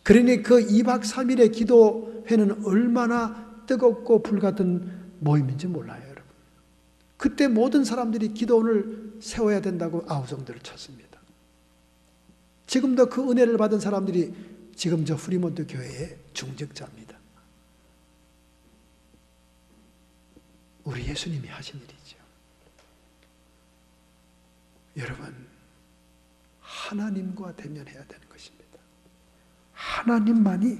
Speaker 1: 그러니 그 2박 3일의 기도회는 얼마나 뜨겁고 불같은 모임인지 몰라요, 여러분. 그때 모든 사람들이 기도원을 세워야 된다고 아우성들을 쳤습니다. 지금도 그 은혜를 받은 사람들이 지금 저 프리몬트 교회의 중직자입니다. 우리 예수님이 하신 일이죠. 여러분, 하나님과 대면해야 되는 것입니다. 하나님만이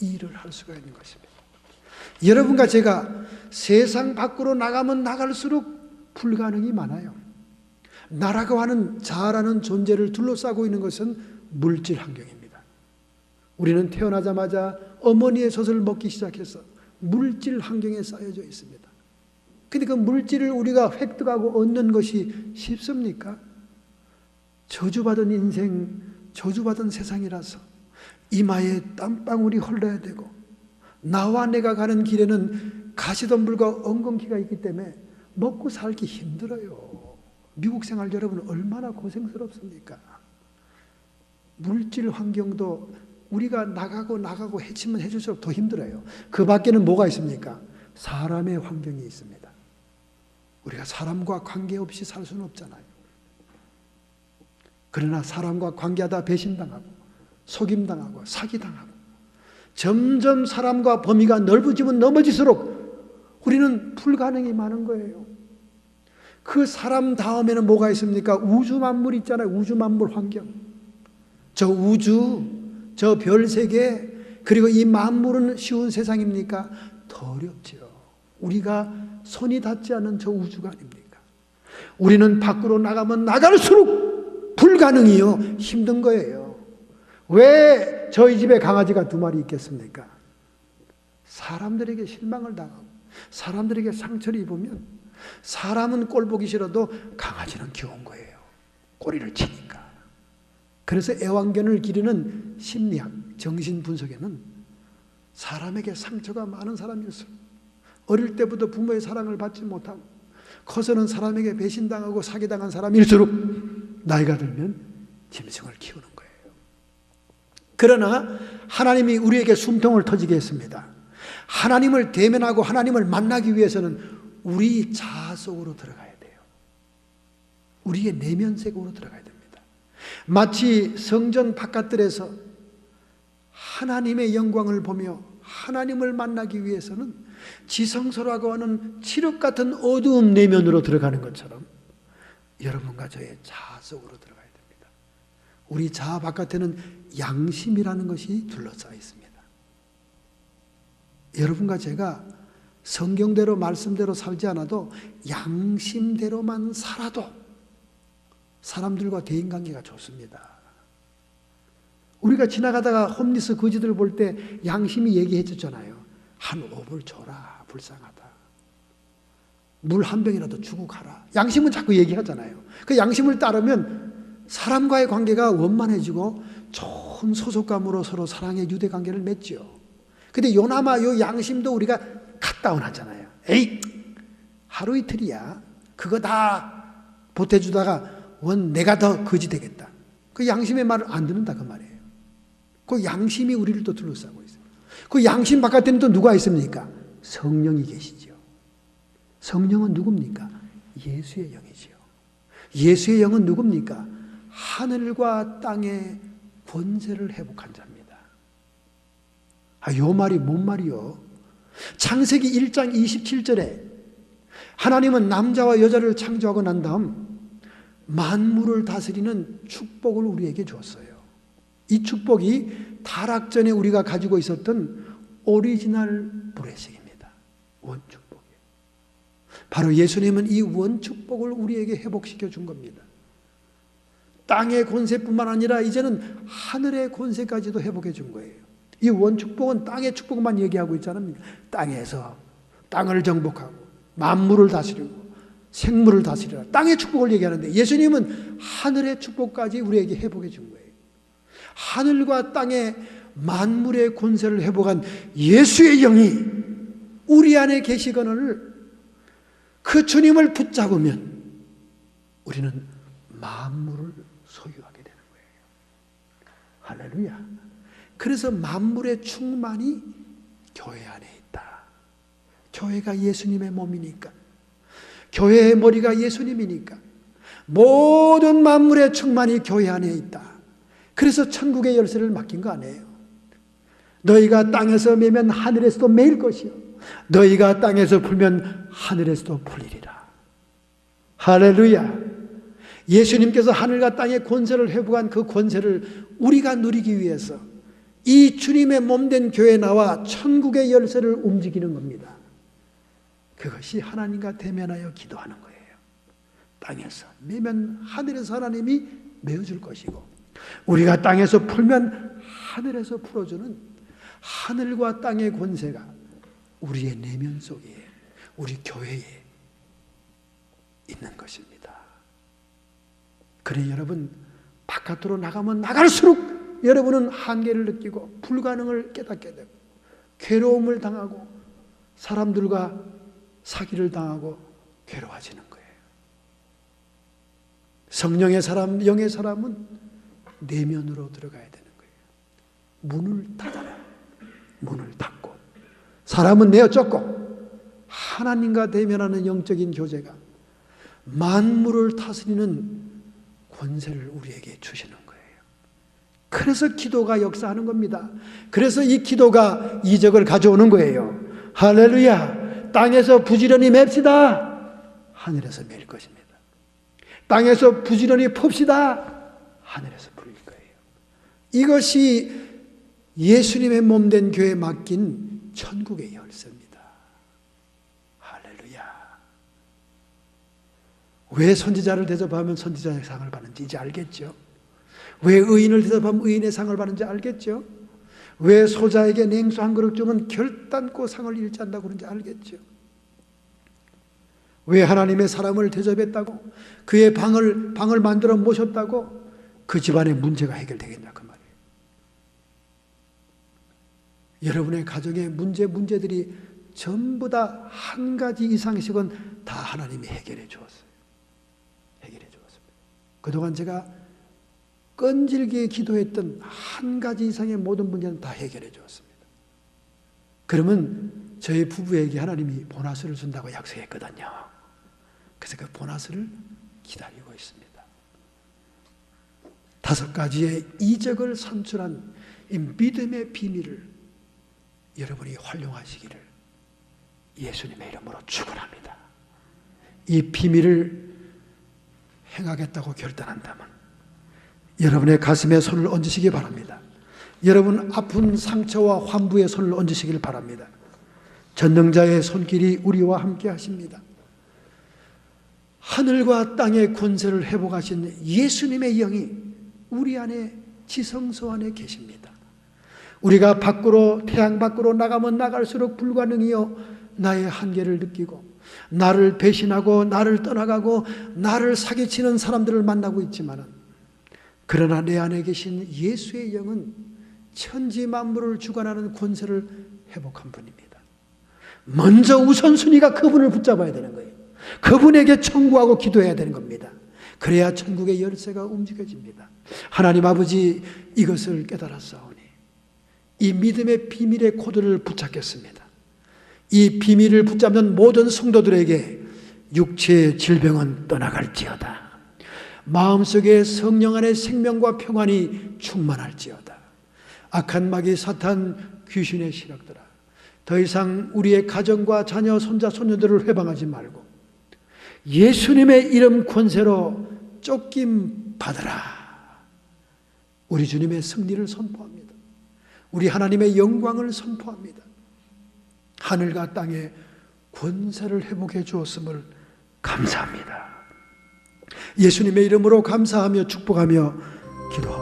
Speaker 1: 이 일을 할 수가 있는 것입니다. 여러분과 제가 세상 밖으로 나가면 나갈수록 불가능이 많아요. 나라고 하는 자아라는 존재를 둘러싸고 있는 것은 물질 환경입니다. 우리는 태어나자마자 어머니의 젖을 먹기 시작해서 물질 환경에 쌓여져 있습니다. 근데 그 물질을 우리가 획득하고 얻는 것이 쉽습니까? 저주받은 인생, 저주받은 세상이라서 이마에 땀방울이 흘러야 되고, 나와 내가 가는 길에는 가시덤불과 엉겅퀴가 있기 때문에 먹고 살기 힘들어요. 미국 생활 여러분 얼마나 고생스럽습니까? 물질 환경도 우리가 나가고 해치면 해줄수록 더 힘들어요. 그 밖에는 뭐가 있습니까? 사람의 환경이 있습니다. 우리가 사람과 관계없이 살 수는 없잖아요. 그러나 사람과 관계하다 배신당하고 속임당하고 사기당하고 점점 사람과 범위가 넓어지면 넘어질수록 우리는 불가능이 많은 거예요. 그 사람 다음에는 뭐가 있습니까? 우주 만물 있잖아요. 우주 만물 환경. 저 우주, 저 별세계, 그리고 이 만물은 쉬운 세상입니까? 더 어렵죠. 우리가 손이 닿지 않은 저 우주가 아닙니까? 우리는 밖으로 나가면 나갈수록 불가능이요, 힘든 거예요. 왜 저희 집에 강아지가 2마리 있겠습니까? 사람들에게 실망을 당하고 사람들에게 상처를 입으면, 사람은 꼴 보기 싫어도 강아지는 귀여운 거예요. 꼬리를 치니까. 그래서 애완견을 기르는 심리학, 정신분석에는 사람에게 상처가 많은 사람일수록, 어릴 때부터 부모의 사랑을 받지 못하고 커서는 사람에게 배신당하고 사기당한 사람일수록 나이가 들면 짐승을 키우는 거예요. 그러나 하나님이 우리에게 숨통을 터지게 했습니다. 하나님을 대면하고 하나님을 만나기 위해서는 우리 자아 속으로 들어가야 돼요. 우리의 내면 세계로 들어가야 됩니다. 마치 성전 바깥들에서 하나님의 영광을 보며 하나님을 만나기 위해서는 지성소라고 하는 칠흑 같은 어두움 내면으로 들어가는 것처럼 여러분과 저의 자아 속으로 들어가야 됩니다. 우리 자아 바깥에는 양심이라는 것이 둘러싸여 있습니다. 여러분과 제가 성경대로 말씀대로 살지 않아도 양심대로만 살아도 사람들과 대인관계가 좋습니다. 우리가 지나가다가 홈리스 거지들 볼 때 양심이 얘기해 줬잖아요. 한 옵을 줘라, 불쌍하다. 물 한 병이라도 주고 가라. 양심은 자꾸 얘기하잖아요. 그 양심을 따르면 사람과의 관계가 원만해지고 좋은 소속감으로 서로 사랑의 유대관계를 맺죠. 근데 요나마 요 양심도 우리가 컷다운 하잖아요. 에이, 하루 이틀이야. 그거 다 보태주다가 내가 더 거지 되겠다. 그 양심의 말을 안 듣는다 그 말이에요. 그 양심이 우리를 또 둘러싸고 있어요. 그 양심 바깥에는 또 누가 있습니까? 성령이 계시죠. 성령은 누굽니까? 예수의 영이지요. 예수의 영은 누굽니까? 하늘과 땅의 권세를 회복한 자입니다. 요 말이 뭔 말이요? 창세기 1장 27절에 하나님은 남자와 여자를 창조하고 난 다음 만물을 다스리는 축복을 우리에게 주었어요. 이 축복이 타락전에 우리가 가지고 있었던 오리지널 브레싱입니다. 원축복이에요. 바로 예수님은 이 원축복을 우리에게 회복시켜 준 겁니다. 땅의 권세뿐만 아니라 이제는 하늘의 권세까지도 회복해 준 거예요. 이 원축복은 땅의 축복만 얘기하고 있지 않습니까? 땅에서 땅을 정복하고 만물을 다스리고 생물을 다스리라. 땅의 축복을 얘기하는데 예수님은 하늘의 축복까지 우리에게 회복해 준 거예요. 하늘과 땅의 만물의 권세를 회복한 예수의 영이 우리 안에 계시거늘 그 주님을 붙잡으면 우리는 만물을 소유하게 되는 거예요. 할렐루야. 그래서 만물의 충만이 교회 안에 있다. 교회가 예수님의 몸이니까, 교회의 머리가 예수님이니까 모든 만물의 충만이 교회 안에 있다. 그래서 천국의 열쇠를 맡긴 거 아니에요. 너희가 땅에서 매면 하늘에서도 매일 것이요 너희가 땅에서 풀면 하늘에서도 풀리리라. 할렐루야. 예수님께서 하늘과 땅의 권세를 회복한 그 권세를 우리가 누리기 위해서 이 주님의 몸된 교회에 나와 천국의 열쇠를 움직이는 겁니다. 그것이 하나님과 대면하여 기도하는 거예요. 땅에서 매면 하늘에서 하나님이 메어줄 것이고, 우리가 땅에서 풀면 하늘에서 풀어주는 하늘과 땅의 권세가 우리의 내면 속에, 우리 교회에 있는 것입니다. 그래 여러분, 바깥으로 나가면 나갈수록 여러분은 한계를 느끼고 불가능을 깨닫게 되고 괴로움을 당하고 사람들과 사기를 당하고 괴로워지는 거예요. 성령의 사람, 영의 사람은 내면으로 들어가야 되는 거예요. 문을 닫아라. 문을 닫고 사람은 내어 쫓고 하나님과 대면하는 영적인 교제가 만물을 다스리는 권세를 우리에게 주시는 거예요. 그래서 기도가 역사하는 겁니다. 그래서 이 기도가 이적을 가져오는 거예요. 할렐루야. 땅에서 부지런히 맵시다. 하늘에서 맬 것입니다. 땅에서 부지런히 풉시다. 하늘에서 풀릴 거예요. 이것이 예수님의 몸된 교회에 맡긴 천국의 열쇠입니다. 할렐루야. 왜 선지자를 대접하면 선지자의 상을 받는지 이제 알겠죠? 왜 의인을 대접하면 의인의 상을 받는지 알겠죠? 왜 소자에게 냉수 한 그릇 주면 결단코 상을 잃지 않는다고 그런지 알겠죠? 왜 하나님의 사람을 대접했다고, 그의 방을 만들어 모셨다고 그 집안의 문제가 해결되겠냐 그 말이에요. 여러분의 가정의 문제들이 전부 다 한 가지 이상씩은 다 하나님이 해결해 주었어요. 해결해 주었습니다. 그동안 제가 끈질기게 기도했던 한 가지 이상의 모든 문제는 다 해결해 주었습니다. 그러면 저희 부부에게 하나님이 보너스를 준다고 약속했거든요. 그래서 그 보너스를 기다리고 있습니다. 5가지의 이적을 산출한 이 믿음의 비밀을 여러분이 활용하시기를 예수님의 이름으로 축원합니다. 이 비밀을 행하겠다고 결단한다면 여러분의 가슴에 손을 얹으시기 바랍니다. 여러분 아픈 상처와 환부에 손을 얹으시길 바랍니다. 전능자의 손길이 우리와 함께 하십니다. 하늘과 땅의 권세를 회복하신 예수님의 영이 우리 안에 지성소 안에 계십니다. 우리가 태양 밖으로 나가면 나갈수록 불가능이요 나의 한계를 느끼고 나를 배신하고 나를 떠나가고 나를 사기치는 사람들을 만나고 있지만, 그러나 내 안에 계신 예수의 영은 천지 만물을 주관하는 권세를 회복한 분입니다. 먼저 우선순위가 그분을 붙잡아야 되는 거예요. 그분에게 청구하고 기도해야 되는 겁니다. 그래야 천국의 열쇠가 움직여집니다. 하나님 아버지, 이것을 깨달았사오니 이 믿음의 비밀의 코드를 붙잡겠습니다. 이 비밀을 붙잡는 모든 성도들에게 육체의 질병은 떠나갈지어다. 마음속에 성령 안의 생명과 평안이 충만할지어다. 악한 마귀 사탄 귀신의 시력들아, 더 이상 우리의 가정과 자녀 손자 손녀들을 회방하지 말고 예수님의 이름 권세로 쫓김 받으라. 우리 주님의 승리를 선포합니다. 우리 하나님의 영광을 선포합니다. 하늘과 땅의 권세를 회복해 주었음을 감사합니다. 예수님의 이름으로 감사하며 축복하며 기도합니다.